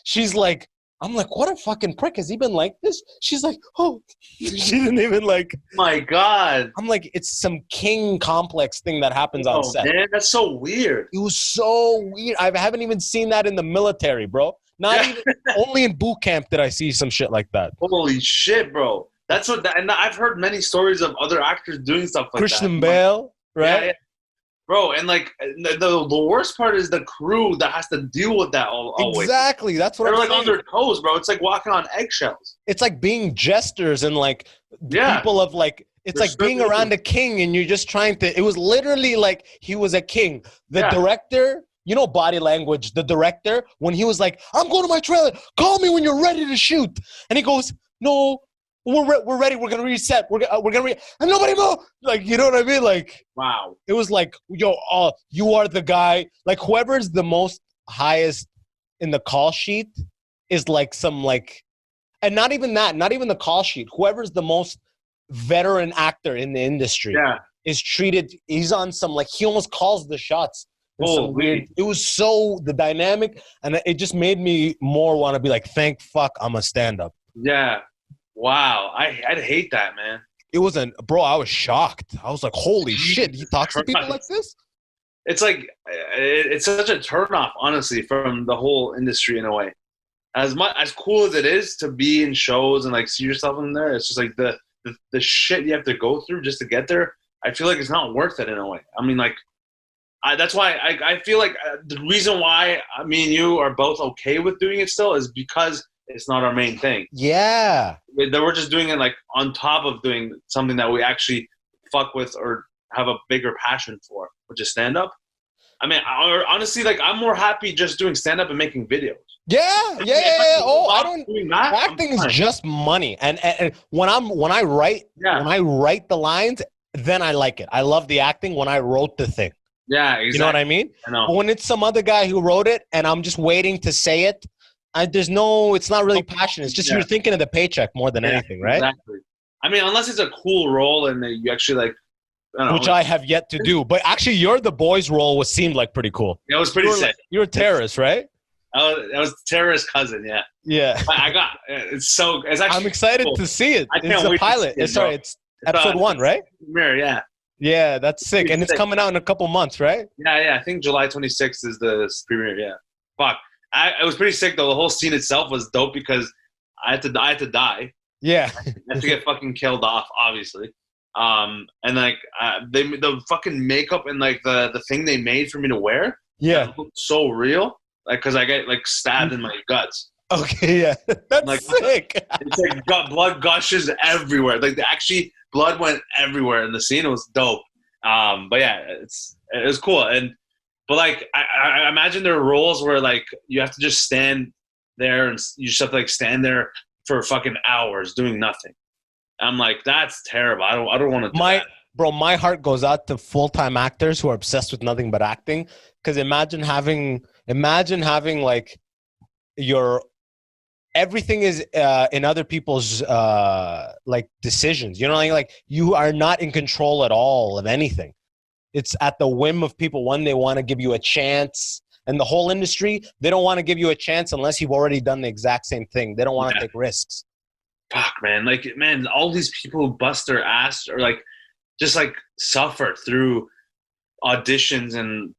She's like, I'm like, "What a fucking prick. Has he been like this?" She's like, "Oh," she didn't even like. My God. I'm like, it's some king complex thing that happens on set. Man, that's so weird. It was so weird. I haven't even seen that in the military, bro. Only in boot camp did I see some shit like that. Holy shit, bro. That's and I've heard many stories of other actors doing stuff like Christian Bale, right? Yeah. Bro, and like the worst part is the crew that has to deal with that always. Exactly, that's what they're I'm like saying. on their toes, bro. It's like walking on eggshells. It's like being jesters and like people of like. It's like being around a king and you're just trying to. It was literally like he was a king. The director, you know, body language. The director, when he was like, "I'm going to my trailer. Call me when you're ready to shoot," and he goes, "No. We're ready. We're gonna reset. We're gonna and nobody move." Like, you know what I mean? Like, wow. It was like, "Yo, you are the guy." Like, whoever's the most highest in the call sheet is like some like, and not even that, not even the call sheet. Whoever's the most veteran actor in the industry is treated. He's on some like he almost calls the shots. Oh, weird. It was so the dynamic, and it just made me more want to be like, thank fuck, I'm a stand-up. Yeah. Wow, I'd hate that, man. It wasn't, bro. I was shocked. I was like, "Holy shit!" He talks to people like this. It's like it's such a turnoff, honestly, from the whole industry in a way. As cool as it is to be in shows and like see yourself in there, it's just like the shit you have to go through just to get there. I feel like it's not worth it in a way. I mean, like, that's why I feel like the reason why me and you are both okay with doing it still is because it's not our main thing. Yeah. We're just doing it like on top of doing something that we actually fuck with or have a bigger passion for, which is stand-up. I mean, honestly, like I'm more happy just doing stand-up and making videos. Yeah. Oh, I don't. Acting is just money, and when I write the lines, then I like it. I love the acting when I wrote the thing. Yeah, exactly. You know what I mean? I know. But when it's some other guy who wrote it, and I'm just waiting to say it. It's not really passion. It's just you're thinking of the paycheck more than anything, right? Exactly. I mean, unless it's a cool role and you actually like, I don't know. Which I have yet to do. But actually, The Boys role seemed like pretty cool. Yeah, it was pretty sick. You're a terrorist, right? That was terrorist cousin, yeah. Yeah. It's actually. I'm excited to see it. It's a pilot. It's episode 1, right? Premiere, yeah. Yeah, that's sick. And it's coming out in a couple months, right? Yeah. I think July 26th is the premiere, yeah. Fuck. It was pretty sick though. The whole scene itself was dope because I had to die. Yeah, I had to get fucking killed off, obviously. And like the fucking makeup and like the thing they made for me to wear. Yeah, looked so real. Like because I get like stabbed in my guts. Okay, yeah. That's Like, sick. it's like blood gushes everywhere. Like, actually, blood went everywhere in the scene. It was dope. But yeah, it was cool. But like, I imagine there are roles where like you have to just stand there and you just have to like stand there for fucking hours doing nothing. I'm like, that's terrible. I don't want to do that. Bro, my heart goes out to full-time actors who are obsessed with nothing but acting. Because imagine having like your everything is in other people's like decisions. You know, like you are not in control at all of anything. It's at the whim of people. One, they want to give you a chance. And the whole industry, they don't want to give you a chance unless you've already done the exact same thing. They don't want to take risks. Fuck, man. Like, man, all these people who bust their ass or like just like suffer through auditions and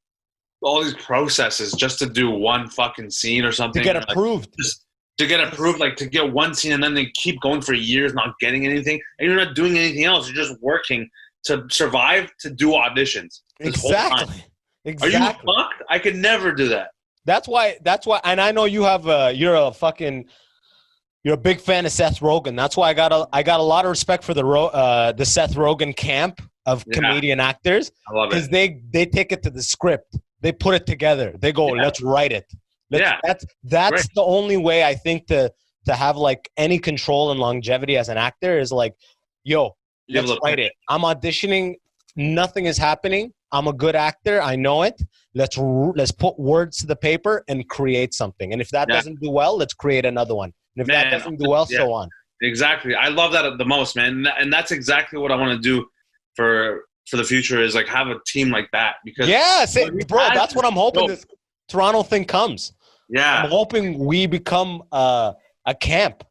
all these processes just to do one fucking scene or something. To get approved. Like, just to get approved, like to get one scene and then they keep going for years not getting anything. And you're not doing anything else. You're just working to survive, to do auditions. Exactly. Are you fucked? I could never do that. That's why, and I know you have you're a big fan of Seth Rogen. That's why I got a lot of respect for the Seth Rogen camp of comedian actors. I love it. Because they take it to the script. They put it together. They go, let's write it. That's the only way I think to have like any control and longevity as an actor is like, yo, let's write it. I'm auditioning. Nothing is happening. I'm a good actor. I know it. Let's put words to the paper and create something. And if that doesn't do well, let's create another one. And if that doesn't do well, so on. Exactly. I love that the most, man. And that's exactly what I want to do for the future is like have a team like that. Because bro, that's what I'm hoping this Toronto thing comes. Yeah. I'm hoping we become a camp.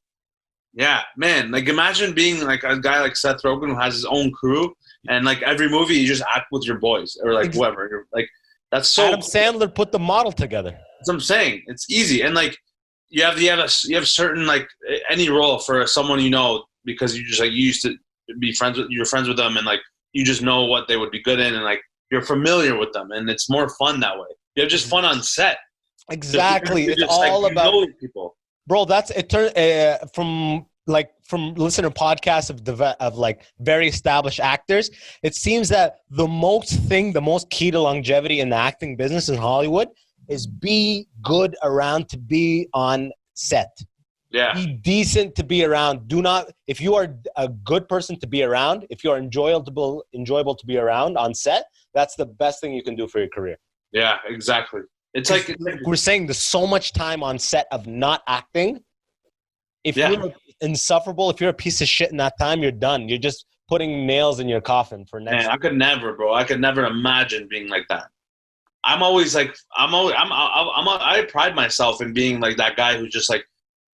Yeah, man. Like imagine being like a guy like Seth Rogen who has his own crew and like every movie you just act with your boys or like whoever. You're, like that's so Adam Sandler put the model together. That's what I'm saying. It's easy. And like you have certain like any role for someone you know because you just like you used to be friends with them and like you just know what they would be good in and like you're familiar with them and it's more fun that way. You have just fun on set. Exactly. It's all like, about people. Bro, that's it. From listening to podcasts of like very established actors, it seems that the most key to longevity in the acting business in Hollywood is be good around to be on set. Yeah. Be decent to be around. If you are a good person to be around, if you're enjoyable to be around on set, that's the best thing you can do for your career. Yeah, exactly. It's like we're saying there's so much time on set of not acting. If you're insufferable, if you're a piece of shit in that time, you're done. You're just putting nails in your coffin for next. Man, I could never, bro. I could never imagine being like that. I pride myself in being like that guy who's just like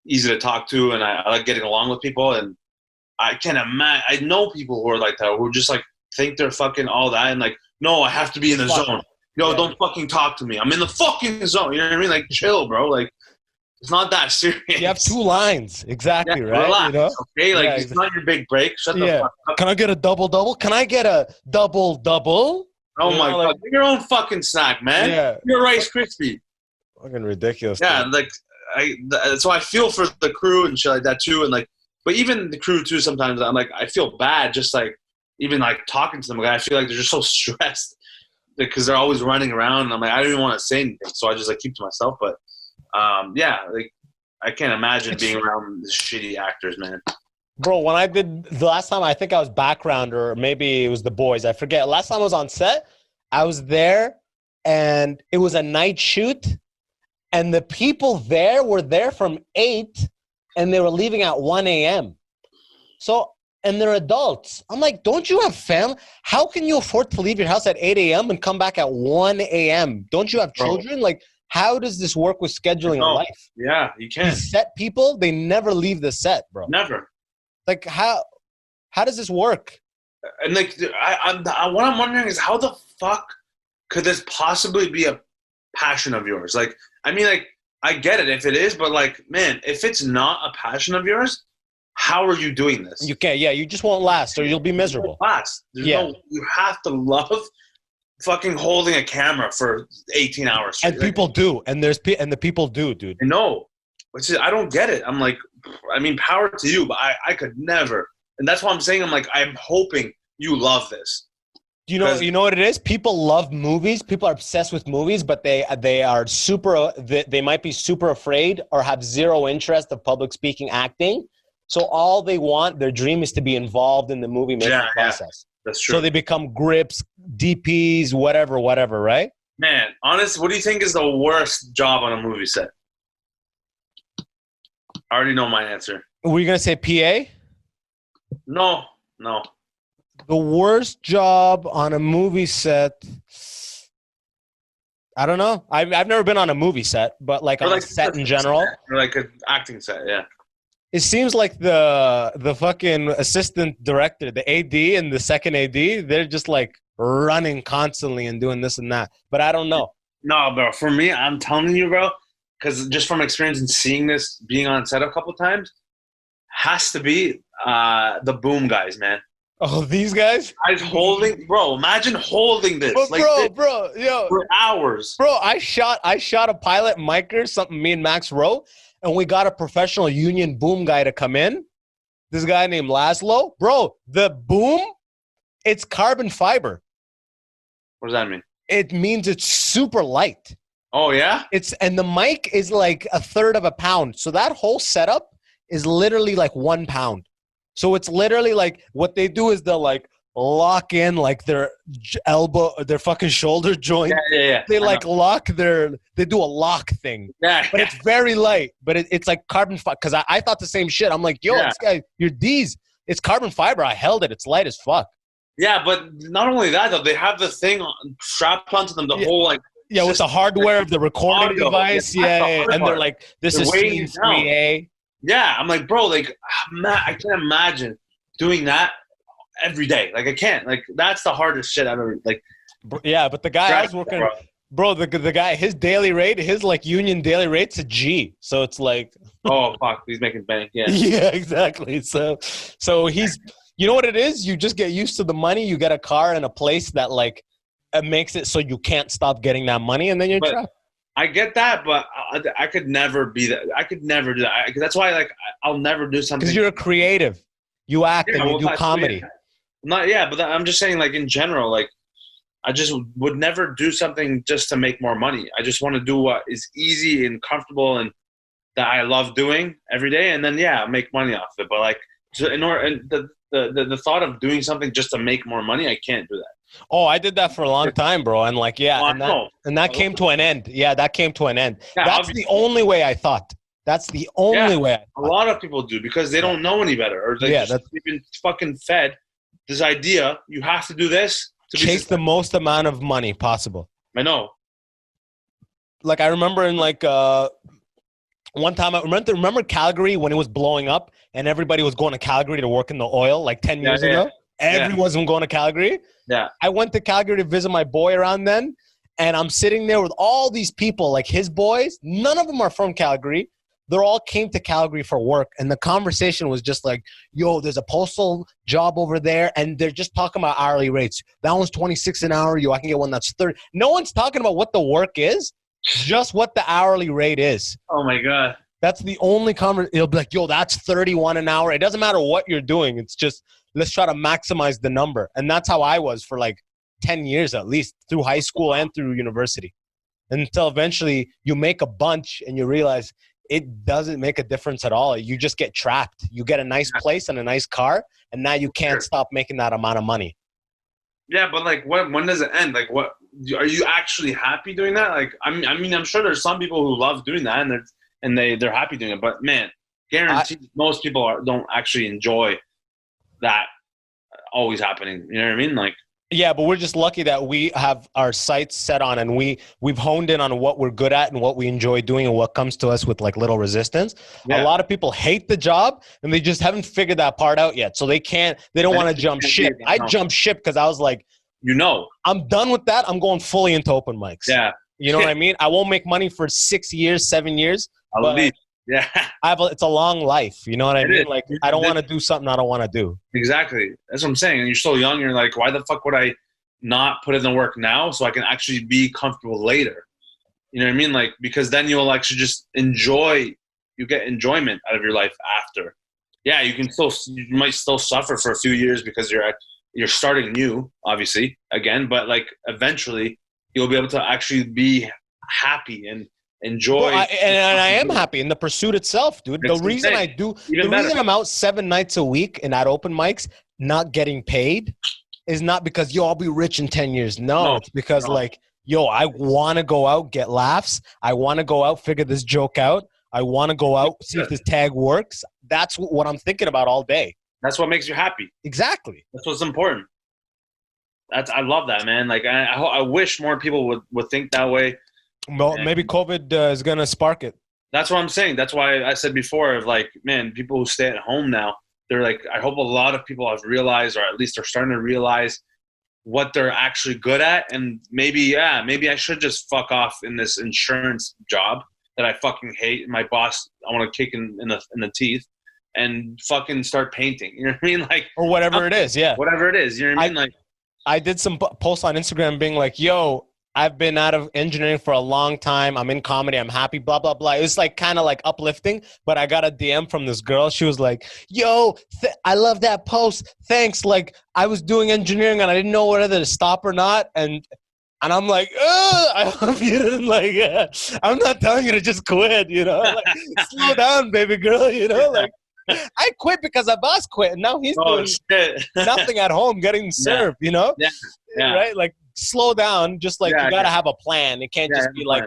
easy to talk to, and I like getting along with people. And I can't imagine. I know people who are like that, who just like think they're fucking all that, and like, no, I have to be in the zone. Yo, don't fucking talk to me. I'm in the fucking zone. You know what I mean? Like, chill, bro. Like, it's not that serious. You have 2 lines. Exactly, right? Relax, you know? Okay? Like, it's not your big break. Shut the fuck up. Can I get a double-double? Can I get a double-double? Oh, my God. Get your own fucking snack, man. Yeah. You're Rice Krispie. Fucking ridiculous. Yeah, dude. like, so I feel for the crew and shit like that, too. And, like, but even the crew, too, sometimes I'm like, I feel bad just, like, even, like, talking to them. Like, I feel like they're just so stressed. Because they're always running around, and I'm like, I don't even want to say anything, so I just like keep to myself. But like I can't imagine being around these shitty actors, man. Bro, when I did the last time, I think I was background, or maybe it was the boys. I forget. Last time I was on set, I was there, and it was a night shoot, and the people there were there from 8, and they were leaving at 1 a.m. So. And they're adults. I'm like, don't you have family? How can you afford to leave your house at 8 a.m. and come back at 1 a.m.? Don't you have children? Like, how does this work with scheduling a life? Yeah, you can't. These set people, they never leave the set, bro. Never. Like, how does this work? And like, what I'm wondering is how the fuck could this possibly be a passion of yours? Like, I mean, like, I get it if it is, but like, man, if it's not a passion of yours, how are you doing this? You can't. Yeah, you just won't last, or you'll be miserable. You have to love fucking holding a camera for 18 hours. And people do, and the people do, dude. I know. which is, I don't get it. I'm like, I mean, power to you, but I could never. And that's why I'm saying, I'm like, I'm hoping you love this. You know what it is? People love movies. People are obsessed with movies, but they are they might be super afraid or have zero interest of public speaking, acting. So all they want, their dream is to be involved in the movie making process. That's true. So they become grips, DPs, whatever, right? Man, honest, what do you think is the worst job on a movie set? I already know my answer. Were you going to say PA? No. The worst job on a movie set. I don't know. I've never been on a movie set, but like on a set in general. Or like an acting set, yeah. It seems like the fucking assistant director, the AD and the second AD, they're just like running constantly and doing this and that. But I don't know. No, bro. For me, I'm telling you, bro, because just from experience and seeing this, being on set a couple times, has to be the boom guys, man. Oh, these guys? Guys holding, bro. Imagine holding this, bro, yo, for hours. Bro, I shot a pilot micer, something me and Max wrote, and we got a professional union boom guy to come in. This guy named Laszlo, bro. The boom, it's carbon fiber. What does that mean? It means it's super light. Oh yeah. And the mic is like a third of a pound. So that whole setup is literally like 1 pound. So it's literally like what they do is they'll like lock in like their elbow, their fucking shoulder joint. Yeah. They like they do a lock thing. Yeah. But it's very light. But it's like carbon fiber. Because I thought the same shit. I'm like, yo, this guy, it's carbon fiber. I held it. It's light as fuck. Yeah, but not only that though, they have the thing strapped onto them, the whole like. Yeah, with the hardware of the recording device. Yeah. And they're like, this is scene 3A. Yeah, I'm like, bro, like, I can't imagine doing that every day. Like, I can't. Like, that's the hardest shit I've ever, like. Yeah, but the guy I was working, bro, the guy, his daily rate, his, like, union daily rate's a G. So it's like. Oh, fuck, he's making bank, yeah. Yeah, exactly. So he's, you know what it is? You just get used to the money. You get a car and a place that, like, it makes it so you can't stop getting that money, and then you're trapped. I get that, but I could never be that. I could never do that. That's why, like, I'll never do something. Because you're a creative. You act and you do comedy. But I'm just saying, like, in general, like, I just would never do something just to make more money. I just want to do what is easy and comfortable and that I love doing every day, and then make money off it. But like, the thought of doing something just to make more money, I can't do that. Oh, I did that for a long time, bro. And like, that came to an end. Yeah, that came to an end. Yeah, that's the only way I thought. That's the only way I thought. A lot of people do because they don't know any better. Or they've been fucking fed this idea, you have to do this. To chase the most amount of money possible. I know. Like, I remember in like, one time, I remember Calgary when it was blowing up and everybody was going to Calgary to work in the oil like 10 years ago. Everyone was going to Calgary. Yeah. I went to Calgary to visit my boy around then, and I'm sitting there with all these people, like his boys. None of them are from Calgary. They all came to Calgary for work, and the conversation was just like, yo, there's a postal job over there, and they're just talking about hourly rates. That one's $26 an hour. I can get one that's $30. No one's talking about what the work is, just what the hourly rate is. Oh, my God. That's the only conversation. It'll be like, yo, that's $31 an hour. It doesn't matter what you're doing. It's just, let's try to maximize the number. And that's how I was for like 10 years at least, through high school and through university. Until eventually you make a bunch and you realize it doesn't make a difference at all. You just get trapped. You get a nice place and a nice car, and now you can't stop making that amount of money. Yeah, but like, when does it end? Like, what are you actually happy doing that? Like, I mean, I'm sure there's some people who love doing that and they're happy doing it. But man, guaranteed most people don't actually enjoy that always happening. You know what I mean? Like, yeah, but we're just lucky that we have our sights set on and we've honed in on what we're good at and what we enjoy doing and what comes to us with like little resistance. Yeah. A lot of people hate the job and they just haven't figured that part out yet. So they don't want to jump ship. I jumped ship because I was like, I'm done with that. I'm going fully into open mics. Yeah. You know what I mean? I won't make money for 6 years, 7 years. I'll leave. Yeah. It's a long life. You know what I mean? Like, I don't want to do something I don't want to do. Exactly. That's what I'm saying. And you're so young. You're like, why the fuck would I not put in the work now so I can actually be comfortable later? You know what I mean? Like, because then you'll actually just enjoy you get enjoyment out of your life after. Yeah, you might still suffer for a few years because you're starting new, obviously, again, but like eventually you'll be able to actually be happy and enjoy. Well, I am happy in the pursuit itself, dude. It's the reason reason I'm out 7 nights a week and at open mics, not getting paid, is not because I'll be rich in 10 years. No, it's because like, I want to go out, get laughs. I want to go out, figure this joke out. I want to go out, see if this tag works. That's what I'm thinking about all day. That's what makes you happy. Exactly. That's what's important. I love that, man. Like I wish more people would think that way. Well, maybe COVID is gonna spark it. That's what I'm saying. That's why I said before of like, man, people who stay at home now, they're like, I hope a lot of people have realized, or at least are starting to realize what they're actually good at. And maybe I should just fuck off in this insurance job that I fucking hate. My boss, I want to kick in the teeth, and fucking start painting. You know what I mean? Like, or whatever it is. Yeah. Whatever it is. You know what I mean? Like, I did some posts on Instagram being like, yo, I've been out of engineering for a long time. I'm in comedy. I'm happy, blah, blah, blah. It was like kind of like uplifting, but I got a DM from this girl. She was like, yo, I love that post. Thanks. Like, I was doing engineering and I didn't know whether to stop or not. And I'm like, I hope you didn't like it. I'm not telling you to just quit, like, slow down, baby girl, like. I quit because Abbas quit, and now he's doing nothing at home, getting served, Yeah. Right? Like, slow down. Just like, you gotta have a plan. It can't just be like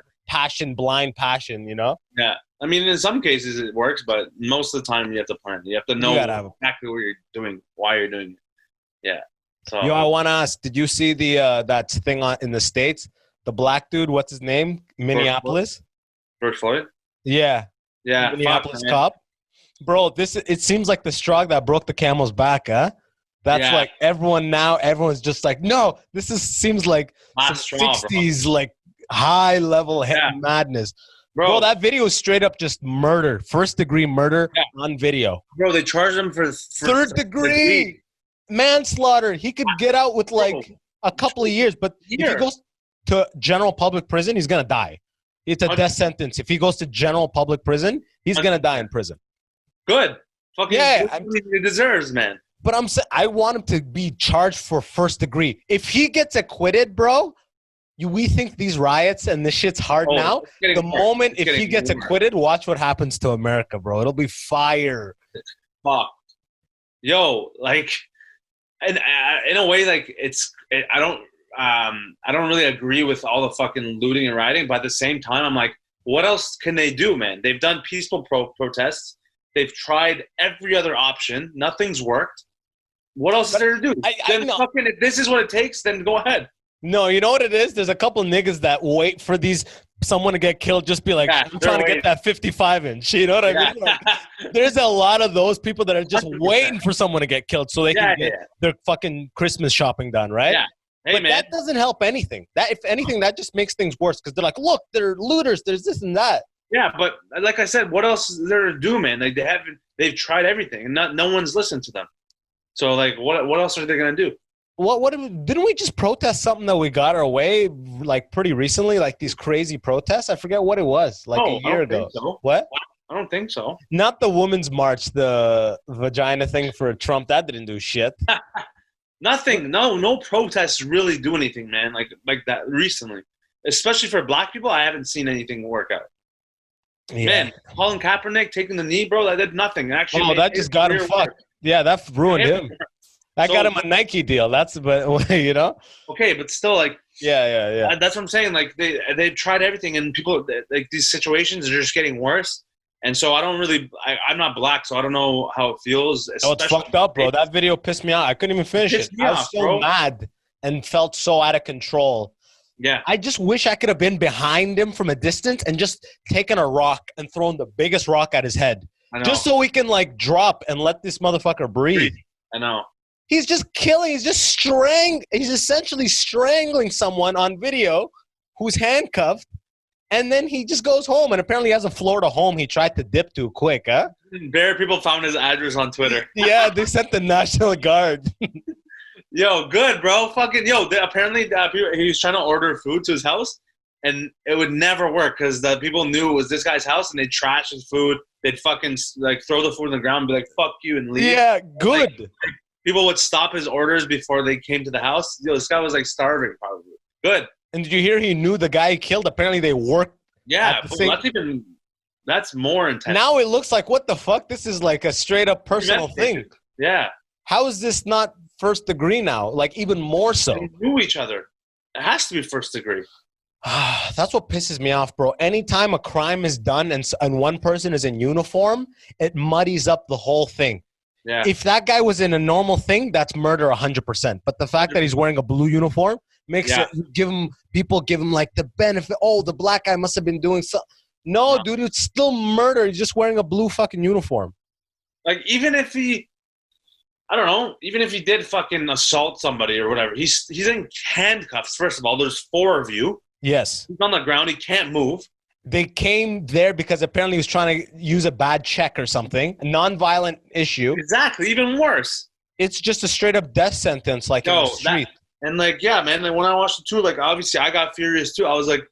blind passion, Yeah. I mean, in some cases it works, but most of the time you have to plan. You have to know exactly what you're doing, why you're doing it. Yeah. So, I want to ask, did you see the that thing in the States? The black dude, what's his name? Minneapolis? George Floyd? Yeah. Yeah. Minneapolis cop. Bro, it seems like the straw that broke the camel's back, huh? That's like everyone's just like, no, seems like some 60s, like high level madness. Bro, that video is straight up just murder, first-degree murder on video. Bro, they charged him for third-degree manslaughter. He could get out with like a couple of years, but if he goes to general public prison, he's gonna die. It's a death sentence. If he goes to general public prison, he's gonna die in prison. Good. Fucking he deserves, man. But I'm saying I want him to be charged for first degree. If he gets acquitted, bro, we think these riots and this shit's hard now. The moment if he gets acquitted, watch what happens to America, bro. It'll be fire. Fuck. Yo, like, and in a way, like I don't really agree with all the fucking looting and rioting, but at the same time, I'm like, what else can they do, man? They've done peaceful protests. They've tried every other option. Nothing's worked. What else is there to do? If this is what it takes, then go ahead. No, you know what it is? There's a couple niggas that wait for someone to get killed, just be like, I'm trying to get that 55-inch. You know what I mean? Like, there's a lot of those people that are just 100%. Waiting for someone to get killed so they can get their fucking Christmas shopping done, right? Yeah. Hey, but man. That doesn't help anything. That, if anything, that just makes things worse because they're like, look, they're looters. There's this and that. Yeah, but like I said, what else is there to do, man? Like they've tried everything, and no one's listened to them. So like, what else are they gonna do? Didn't we just protest something that we got our way like pretty recently? Like these crazy protests. I forget what it was. Like a year ago. So. What? I don't think so. Not the Women's March, the vagina thing for Trump. That didn't do shit. Nothing. No protests really do anything, man. Like that recently, especially for black people. I haven't seen anything work out. Yeah. Man, Colin Kaepernick taking the knee, bro, that did nothing. Actually, that just got him fucked. Yeah, that ruined him. That got him a Nike deal. But Okay, but still, like. Yeah. That's what I'm saying. Like they've tried everything, and people like these situations are just getting worse. And so I'm not black, so I don't know how it feels. It's fucked up, bro. That video pissed me off. I couldn't even finish it. I was so mad and felt so out of control. Yeah. I just wish I could have been behind him from a distance and just taken a rock and thrown the biggest rock at his head. Just so we can like drop and let this motherfucker breathe. I know. He's just killing. He's essentially strangling someone on video who's handcuffed. And then he just goes home, and apparently he has a Florida home he tried to dip to quick, huh? Bare people found his address on Twitter. Yeah, they sent the National Guard. Yo, good, bro. Apparently he was trying to order food to his house, and it would never work because the people knew it was this guy's house, and they'd trash his food. They'd fucking like throw the food on the ground and be like, fuck you, and leave. Yeah, good. Like, people would stop his orders before they came to the house. Yo, this guy was like starving probably. Good. And did you hear he knew the guy he killed? Apparently they worked. Yeah, that's more intense. Now it looks like, what the fuck? This is like a straight up personal thing. Yeah. How is this not first degree now? Like even more so. They knew each other. It has to be first degree. That's what pisses me off, bro. Anytime a crime is done and one person is in uniform, it muddies up the whole thing. Yeah. If that guy was in a normal thing, that's murder 100%. But the fact that he's wearing a blue uniform makes it people give him like the benefit. Oh, the black guy must have been doing something. No, dude, it's still murder. He's just wearing a blue fucking uniform. Like even if he did fucking assault somebody or whatever, he's in handcuffs. First of all, there's 4 of you. Yes. He's on the ground. He can't move. They came there because apparently he was trying to use a bad check or something. A non-violent issue. Exactly. Even worse. It's just a straight up death sentence, like in the street. And like, yeah, man. Like when I watched it too, like obviously I got furious too. I was like,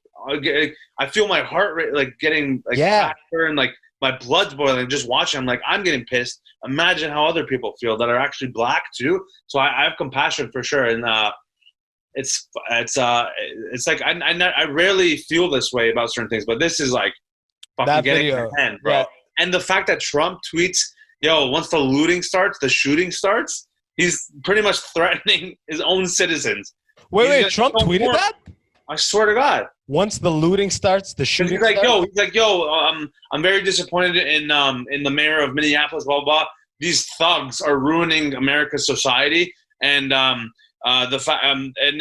I feel my heart rate like getting like faster and like my blood's boiling just watching. I'm like, I'm getting pissed. Imagine how other people feel that are actually black too. So I have compassion for sure. And it's like I rarely feel this way about certain things, but this is like fucking that getting video, in your hand, bro. Yeah. And the fact that Trump tweets, yo, once the looting starts, the shooting starts, he's pretty much threatening his own citizens. Wait, Trump tweeted that? I swear to God. Once the looting starts, the shooting starts? He's like, I'm very disappointed in the mayor of Minneapolis, blah, blah, blah. These thugs are ruining America's society. And and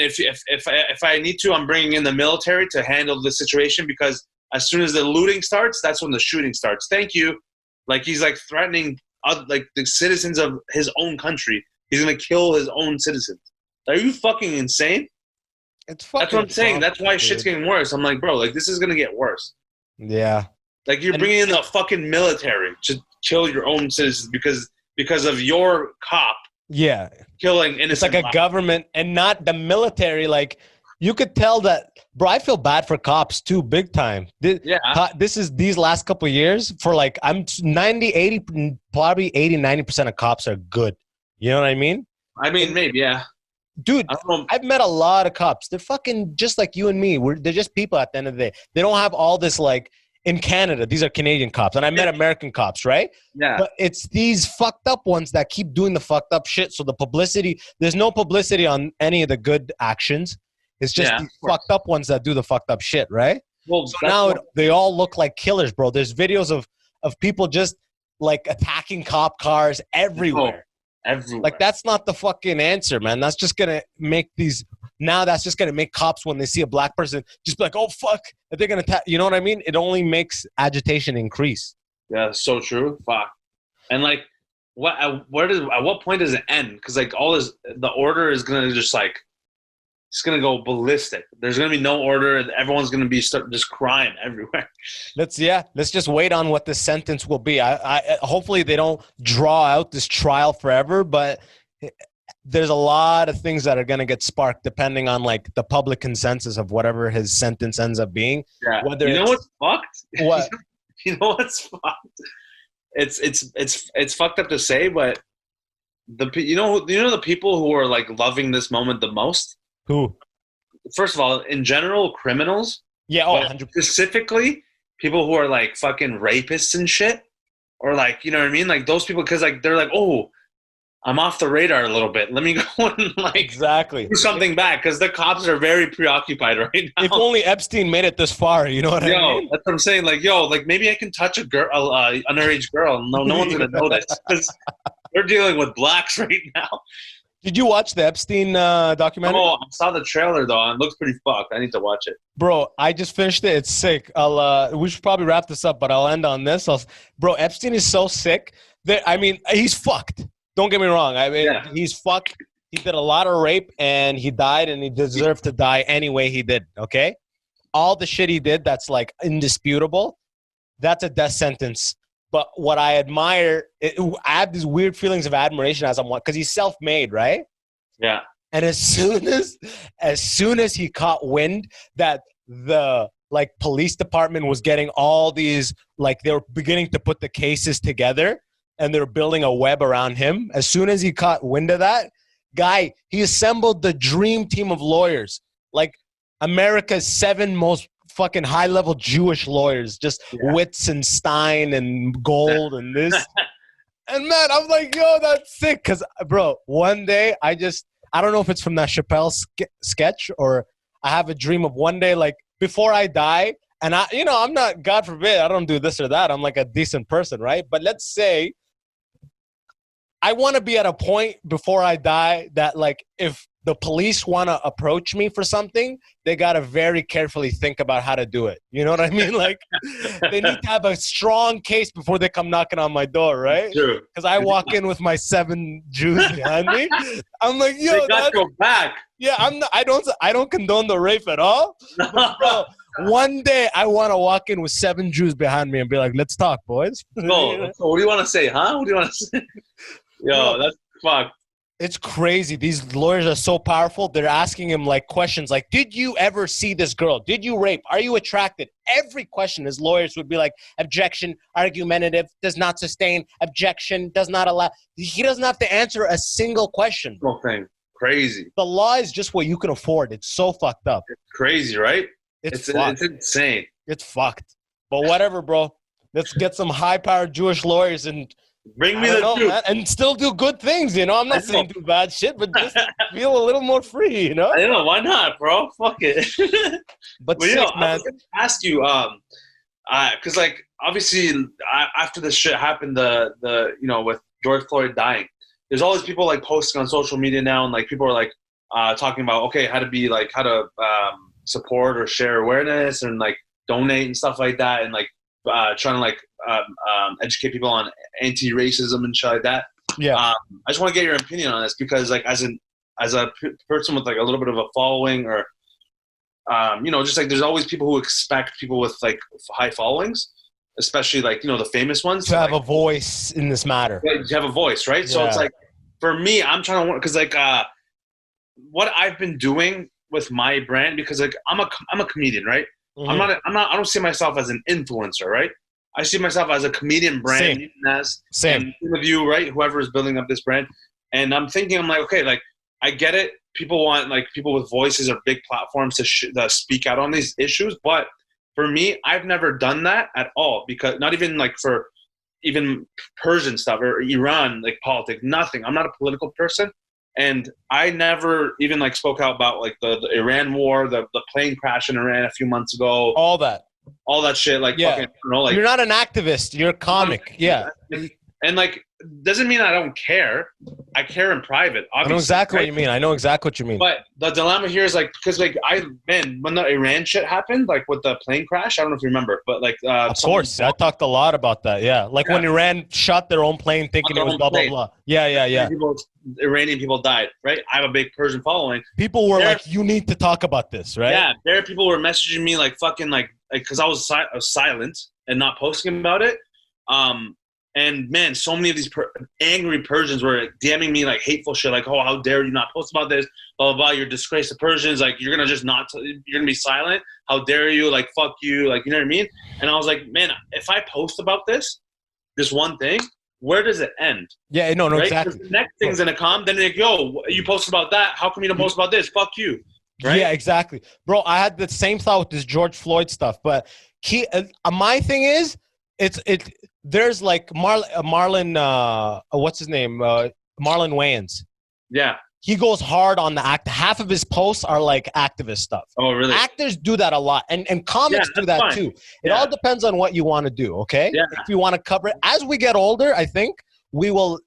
if I need to, I'm bringing in the military to handle the situation because as soon as the looting starts, that's when the shooting starts. Thank you. Like he's like threatening like the citizens of his own country. He's gonna kill his own citizens. Are you fucking insane? That's what I'm saying. That's why shit's getting worse. I'm like, bro, like this is gonna get worse. Yeah. Like you're bringing in the fucking military to kill your own citizens because of your cop. Yeah. Killing innocent. It's like a government and not the military. Like you could tell that, bro, I feel bad for cops too, big time. This is these last couple of years for like, I'm probably 80, 90% of cops are good. You know what I mean? I mean, maybe, yeah. Dude, I've met a lot of cops. They're fucking just like you and me. They're just people at the end of the day. They don't have all this like, in Canada, these are Canadian cops, and I met American cops, right? Yeah. But it's these fucked up ones that keep doing the fucked up shit. So the publicity, there's no publicity on any of the good actions. It's just these fucked up ones that do the fucked up shit, right? Well, so now they all look like killers, bro. There's videos of people just like attacking cop cars everywhere. Everywhere. Like that's not the fucking answer, man. That's just gonna make that's just gonna make cops when they see a black person just be like, oh fuck, they're gonna you know what I mean? It only makes agitation increase. Yeah, so true. Fuck. And like, at what point does it end? Because like all this, the order is gonna just like, it's gonna go ballistic. There's gonna be no order. Everyone's gonna be just crime everywhere. Let's just wait on what the sentence will be. I hopefully they don't draw out this trial forever, but there's a lot of things that are gonna get sparked depending on like the public consensus of whatever his sentence ends up being. Yeah. Whether you know what's fucked? What? You know what's fucked? It's fucked up to say, but you know the people who are like loving this moment the most. Who? First of all, in general, criminals. Yeah, 100%. Specifically, people who are like fucking rapists and shit, or like, you know what I mean, like those people, because like they're like, oh, I'm off the radar a little bit. Let me go and like do something back, because the cops are very preoccupied right now. If only Epstein made it this far, you know what I mean? That's what I'm saying. Like, like maybe I can touch a girl, underage girl. No one's gonna notice because we're dealing with blacks right now. Did you watch the Epstein documentary? Oh, I saw the trailer though. It looks pretty fucked. I need to watch it. Bro, I just finished it. It's sick. We should probably wrap this up, but I'll end on this. Bro, Epstein is so sick that he's fucked. Don't get me wrong. He's fucked. He did a lot of rape and he died and he deserved to die anyway he did. Okay? All the shit he did that's like indisputable, that's a death sentence. But what I admire, I have these weird feelings of admiration as I'm watching, because he's self-made, right? Yeah. And as soon as he caught wind that the like police department was getting all these, like they were beginning to put the cases together and they were building a web around him. As soon as he caught wind of that, guy, he assembled the dream team of lawyers, like America's 7 most fucking high-level Jewish lawyers, just Witzenstein and Gold and this. And man, I'm like, yo, that's sick. Because, bro, one day I don't know if it's from that Chappelle sketch or I have a dream of one day, like, before I die, and I'm not, God forbid, I don't do this or that. I'm like a decent person, right? But let's say I want to be at a point before I die that, like, if the police want to approach me for something, they got to very carefully think about how to do it. You know what I mean? Like, they need to have a strong case before they come knocking on my door, right? True. Because I walk in with my 7 Jews behind me. I'm like, yo, they got your back. Yeah, I don't condone the rape at all. But, bro, one day I want to walk in with 7 Jews behind me and be like, let's talk, boys. No, so what do you want to say, huh? What do you want to say? Yo, that's fucked. It's crazy. These lawyers are so powerful. They're asking him like questions like, did you ever see this girl? Did you rape? Are you attracted? Every question his lawyers would be like, objection, argumentative, does not sustain, objection, does not allow. He doesn't have to answer a single question. Whole thing. Crazy. The law is just what you can afford. It's so fucked up. It's crazy, right? It's insane. It's fucked. But whatever, bro. Let's get some high-powered Jewish lawyers and bring me the truth. Man, and still do good things, you know? I'm not saying do bad shit, but just feel a little more free, you know? I know, why not, bro? Fuck it. But sick, man. I was going to ask you, because, like, obviously, after this shit happened, with George Floyd dying, there's all these people, like, posting on social media now, and, like, people are, like, talking about, okay, how to support or share awareness and, like, donate and stuff like that, and, like, trying to, like, educate people on anti-racism and shit like that. Yeah. I just want to get your opinion on this because, like, as a person with, like, a little bit of a following or, just, like, there's always people who expect people with, like, high followings, especially, like, the famous ones. To have a voice in this matter. Yeah, to have a voice, right? Yeah. So it's, like, for me, I'm trying to – because, like, what I've been doing with my brand, because, like, I'm a comedian, right? Mm-hmm. I don't see myself as an influencer, right? I see myself as a comedian brand. Same. And with you, right? Whoever is building up this brand. And I'm like, okay, like, I get it. People want, like, people with voices or big platforms to speak out on these issues. But for me, I've never done that at all, because not even, like, for even Persian stuff or Iran, like, politics, nothing. I'm not a political person. And I never even, like, spoke out about, like, the Iran war, the plane crash in Iran a few months ago. All that shit. Like, yeah. Fucking, like, you're not an activist. You're a comic. Yeah. And, like, doesn't mean I don't care. I care in private, obviously. I know exactly what you mean. I know exactly what you mean. But the dilemma here is, like, because, like, when the Iran shit happened, like, with the plane crash, I don't know if you remember, but, like, of course, I talked a lot about that. Yeah, like when Iran shot their own plane, thinking it was blah blah blah. Yeah. Iranian people died, right? I have a big Persian following. People were like, "You need to talk about this," right? Yeah, there people were messaging me like fucking like because I was silent and not posting about it. And man, so many of these angry Persians were DMing me like hateful shit, like, "Oh, how dare you not post about this? Blah blah blah. You're a disgrace to Persians. Like, you're gonna just you're gonna be silent. How dare you? Like, fuck you. Like, you know what I mean?" And I was like, man, if I post about this one thing, where does it end? Yeah, no, right? Exactly. The next thing's gonna come. Then they're like, yo, you posted about that. How come you don't post about this? Fuck you. Right? Yeah, exactly, bro. I had the same thought with this George Floyd stuff, but my thing is, there's like Marlon, what's his name? Marlon Wayans. Yeah. He goes hard on the act. Half of his posts are like activist stuff. Oh, really? Actors do that a lot, and comics do that too. It all depends on what you want to do, okay? Yeah. If you want to cover it. As we get older, I think we will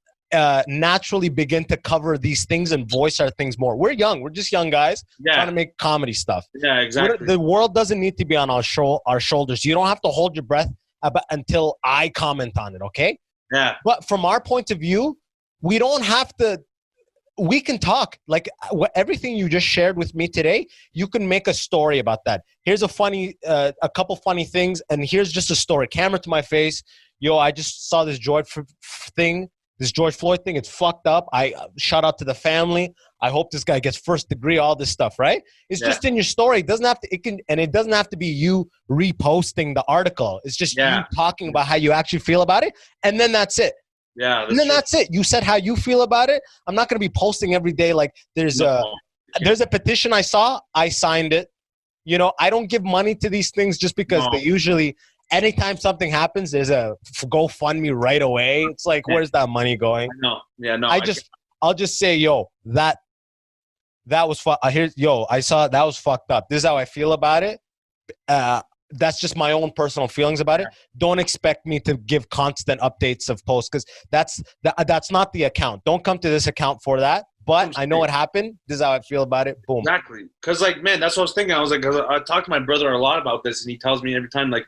naturally begin to cover these things and voice our things more. We're young. We're just young guys trying to make comedy stuff. Yeah, exactly. The world doesn't need to be on our shoulders. You don't have to hold your breath until I comment on it, okay? Yeah. But from our point of view, we don't have to. We can talk. Like everything you just shared with me today, you can make a story about that. Here's a couple funny things, and here's just a story. Camera to my face. Yo, I just saw this George Floyd thing. It's fucked up. I shout out to the family. I hope this guy gets first degree, all this stuff, right? It's just in your story. It doesn't have to, it doesn't have to be you reposting the article. It's just you talking about how you actually feel about it. And then that's it. Yeah. And then that's it. You said how you feel about it. I'm not going to be posting every day. Like there's a petition I saw, I signed it. You know, I don't give money to these things just because they usually, anytime something happens, there's a GoFundMe right away. It's like, where's that money going? No. Yeah, no. I'll just say, yo, that was I saw that was fucked up. This is how I feel about it. That's just my own personal feelings about it. Don't expect me to give constant updates of posts because that's not the account. Don't come to this account for that. But I know what happened. This is how I feel about it. Boom. Exactly. Because, like, man, that's what I was thinking. I was like, 'cause I talked to my brother a lot about this, and he tells me every time, like,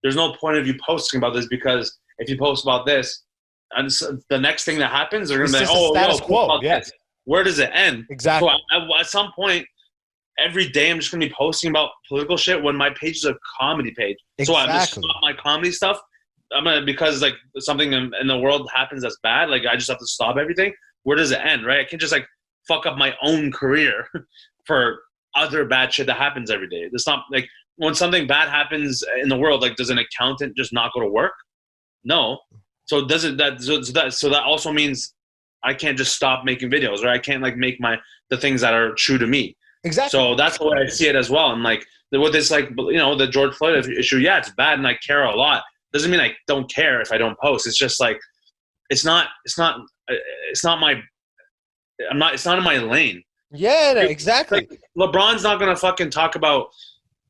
there's no point of you posting about this because if you post about this, and the next thing that happens, they're going to be like, oh, status quo. This. Where does it end? Exactly. So at some point, every day I'm just going to be posting about political shit when my page is a comedy page. Exactly. So I'm just stop my comedy stuff. Because like something in the world happens that's bad, like I just have to stop everything. Where does it end, right? I can't just like fuck up my own career for other bad shit that happens every day. It's not like when something bad happens in the world, like does an accountant just not go to work? No. So that also means I can't just stop making videos, right? I can't like make the things that are true to me. Exactly. So that's the way I see it as well. And like with this, like, you know, the George Floyd issue, yeah, it's bad and I care a lot. Doesn't mean I don't care if I don't post. It's just like, it's not in my lane. Yeah, exactly. Like, LeBron's not going to fucking talk about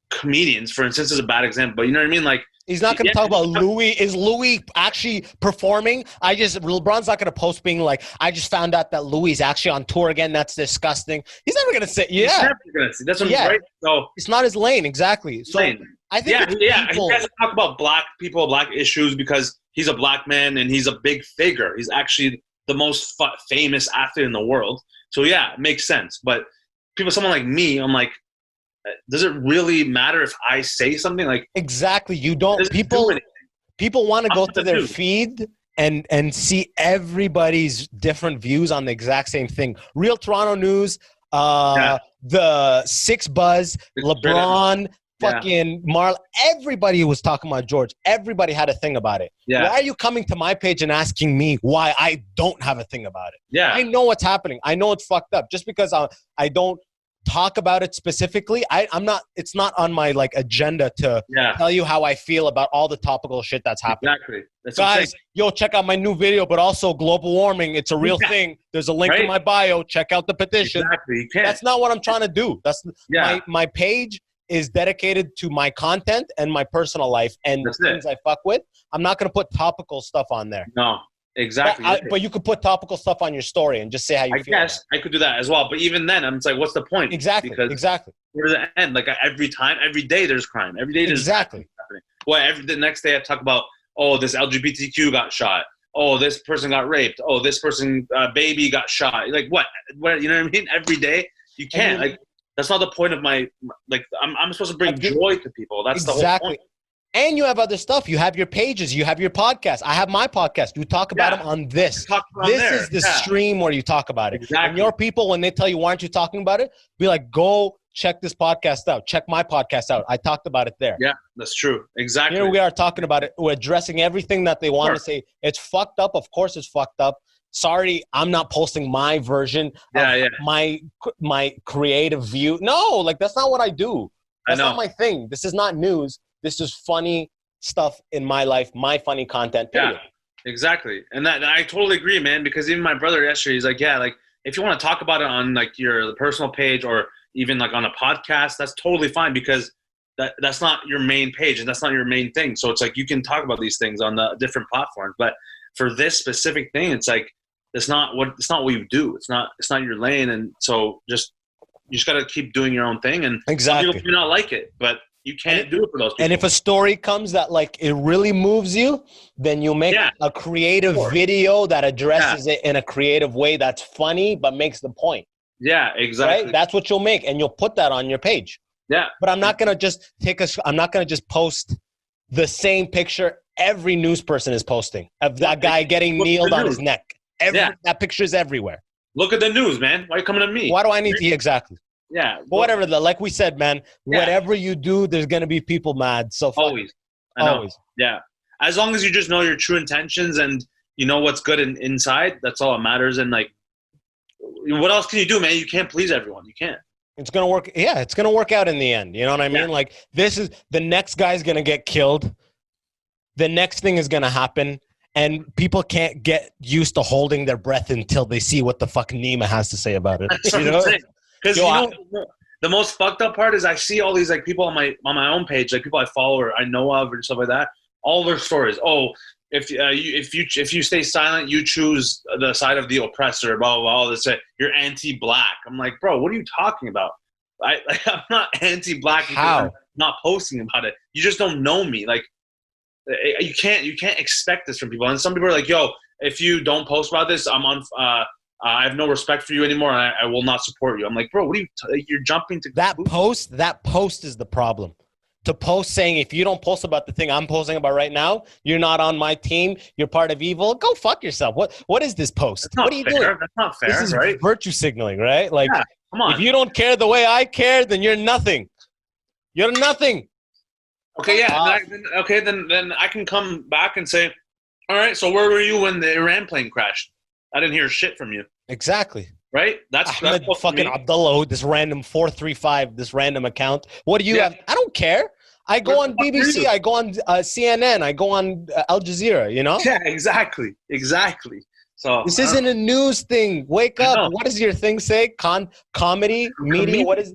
comedians, for instance, is a bad example, but you know what I mean? Like, he's not going to talk about Louis. Is Louis actually performing? LeBron's not going to post being like, I just found out that Louis is actually on tour again. That's disgusting. He's never going to say, He's never going to say. That's what I'm right. So it's not his lane. Exactly. So I think he doesn't talk about black people, black issues because he's a black man and he's a big figure. He's actually the most famous athlete in the world. So yeah, it makes sense. But someone like me, I'm like, does it really matter if I say something? Like, exactly. You don't. People want to go to their feed and see everybody's different views on the exact same thing. Real Toronto News, the Six Buzz, LeBron, fucking Marl. Everybody was talking about George. Everybody had a thing about it. Yeah. Why are you coming to my page and asking me why I don't have a thing about it? Yeah. I know what's happening. I know it's fucked up. Just because I don't talk about it specifically, it's not on my like agenda to tell you how I feel about all the topical shit that's happening. Exactly. That's guys, yo, check out my new video, but also global warming. It's a real thing. There's a link in my bio. Check out the petition. Exactly. You can't. That's not what I'm trying to do. That's my page is dedicated to my content and my personal life and the things I fuck with. I'm not going to put topical stuff on there. No. Exactly. But you could put topical stuff on your story and just say how you feel. I guess I could do that as well. But even then, I'm like, what's the point? Exactly. Where does it end? Like every day there's crime. Every day there's happening. Well, the next day I talk about, oh, this LGBTQ got shot. Oh, this person got raped. Oh, this person, baby got shot. Like what? You know what I mean? Every day you can't. Like that's not the point of my. Like I'm supposed to bring joy to people. That's the whole point. And you have other stuff. You have your pages. You have your podcast. I have my podcast. You talk about them on this. This is the stream where you talk about it. Exactly. And your people, when they tell you, why aren't you talking about it? Be like, go check this podcast out. Check my podcast out. I talked about it there. Yeah, that's true. Exactly. Here we are talking about it. We're addressing everything that they want to say. It's fucked up. Of course it's fucked up. Sorry, I'm not posting my version of my creative view. No, like that's not what I do. That's not my thing. This is not news. This is funny stuff in my life, my funny content. Period. Yeah, exactly. And that I totally agree, man, because even my brother yesterday, he's like, yeah, like if you want to talk about it on like your personal page or even like on a podcast, that's totally fine because that's not your main page and that's not your main thing. So it's like you can talk about these things on the different platforms. But for this specific thing, it's like it's not what you do. It's not your lane. And so you just gotta keep doing your own thing. And some people do not like it, but you can't do it for those people. And if a story comes that like it really moves you, then you make a creative video that addresses it in a creative way that's funny but makes the point. Yeah, exactly. Right? That's what you'll make, and you'll put that on your page. Yeah. But I'm not gonna just I'm not gonna just post the same picture every news person is posting of that guy getting kneeled on his neck. That picture is everywhere. Look at the news, man. Why are you coming at me? Why do I need to? Exactly. Yeah. But whatever. Like we said, man, Yeah. whatever you do, there's going to be people mad. So Always. I know. Always. Yeah. As long as you just know your true intentions and you know what's good inside, that's all that matters. And like, what else can you do, man? You can't please everyone. You can't. It's going to work. Yeah, it's going to work out in the end. You know what I mean? Yeah. Like, this is the next guy's going to get killed. The next thing is going to happen. And people can't get used to holding their breath until they see what the fuck Neema has to say about it. That's what I'm saying. Because the most fucked up part is I see all these like people on my own page, like people I follow or I know of and stuff like that. All their stories. Oh, if you stay silent, you choose the side of the oppressor. Blah blah blah. All this. You're anti-black. I'm like, bro, what are you talking about? I'm not anti-black. How? I'm not posting about it. You just don't know me. Like, you can't expect this from people. And some people are like, yo, if you don't post about this, I have no respect for you anymore, and I will not support you. I'm like, bro, what are you're jumping to that post is the problem. To post saying, if you don't post about the thing I'm posting about right now, you're not on my team, you're part of evil, go fuck yourself. What is this post? What are you doing? That's not fair, this is right? Virtue signaling, right? Like, yeah, come on. If you don't care the way I care, then you're nothing. You're nothing. Okay, yeah. Then I can come back and say, all right, so where were you when the Iran plane crashed? I didn't hear shit from you. Exactly. Right? That's fucking Abdullah, this random 435, this random account. What do you have? I don't care. I go on BBC. I go on CNN. I go on Al Jazeera, you know? Yeah, exactly. So this isn't a news thing. Wake up. What does your thing say? Comedy? Media? What is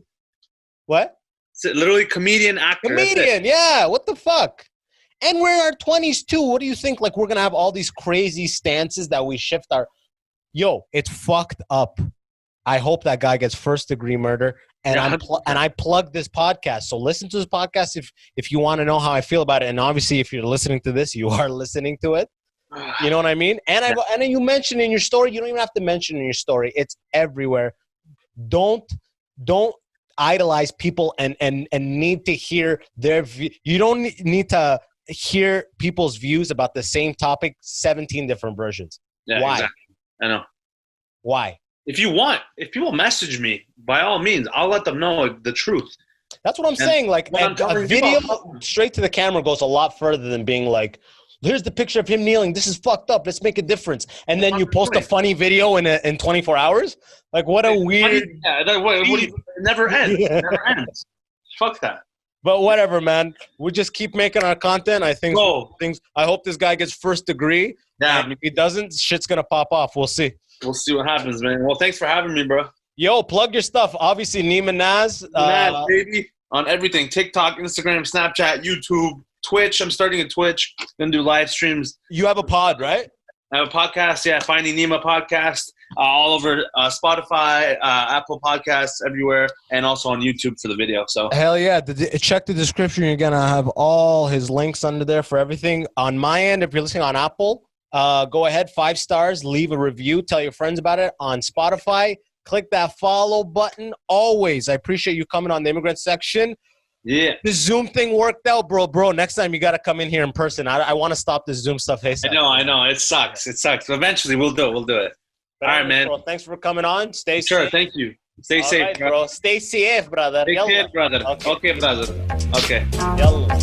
what? It's literally comedian, actor. Comedian, yeah. What the fuck? And we're in our 20s too. What do you think? Like, we're going to have all these crazy stances that we shift our... Yo, it's fucked up. I hope that guy gets first-degree murder. And I plug this podcast. So listen to this podcast if you want to know how I feel about it. And obviously, if you're listening to this, you are listening to it. You know what I mean? And and you mentioned in your story. You don't even have to mention in your story. It's everywhere. Don't idolize people and need to hear their view. You don't need to hear people's views about the same topic 17 different versions. Yeah, why? Exactly. I know. Why? If people message me, by all means, I'll let them know the truth. That's what I'm saying. Like, a video straight to the camera goes a lot further than being like, here's the picture of him kneeling. This is fucked up. Let's make a difference. And then you post a funny video in 24 hours. Like, what a weird. It never ends. It never ends. Fuck that. But whatever, man. We just keep making our content. I think I hope this guy gets first degree. Yeah. And if he doesn't, shit's gonna pop off. We'll see. We'll see what happens, man. Well, thanks for having me, bro. Yo, plug your stuff. Obviously, Neema Naz. Baby. On everything. TikTok, Instagram, Snapchat, YouTube, Twitch. I'm starting a Twitch. Gonna do live streams. You have a pod, right? I have a podcast. Yeah, Finding Neema Podcast. All over Spotify, Apple Podcasts, everywhere, and also on YouTube for the video. So hell yeah! Check the description. You're gonna have all his links under there for everything. On my end, if you're listening on Apple, go ahead, 5 stars, leave a review, tell your friends about it. On Spotify, click that follow button. Always, I appreciate you coming on the Immigrant section. Yeah, the Zoom thing worked out, bro. Next time you gotta come in here in person. I want to stop this Zoom stuff. Hey, I know. It sucks. Eventually, we'll do it. All right, man. Bro, thanks for coming on. Stay safe. Sure, thank you. Stay safe, bro. Stay safe, brother. Stay safe, brother. Okay, brother. Okay. Yalla.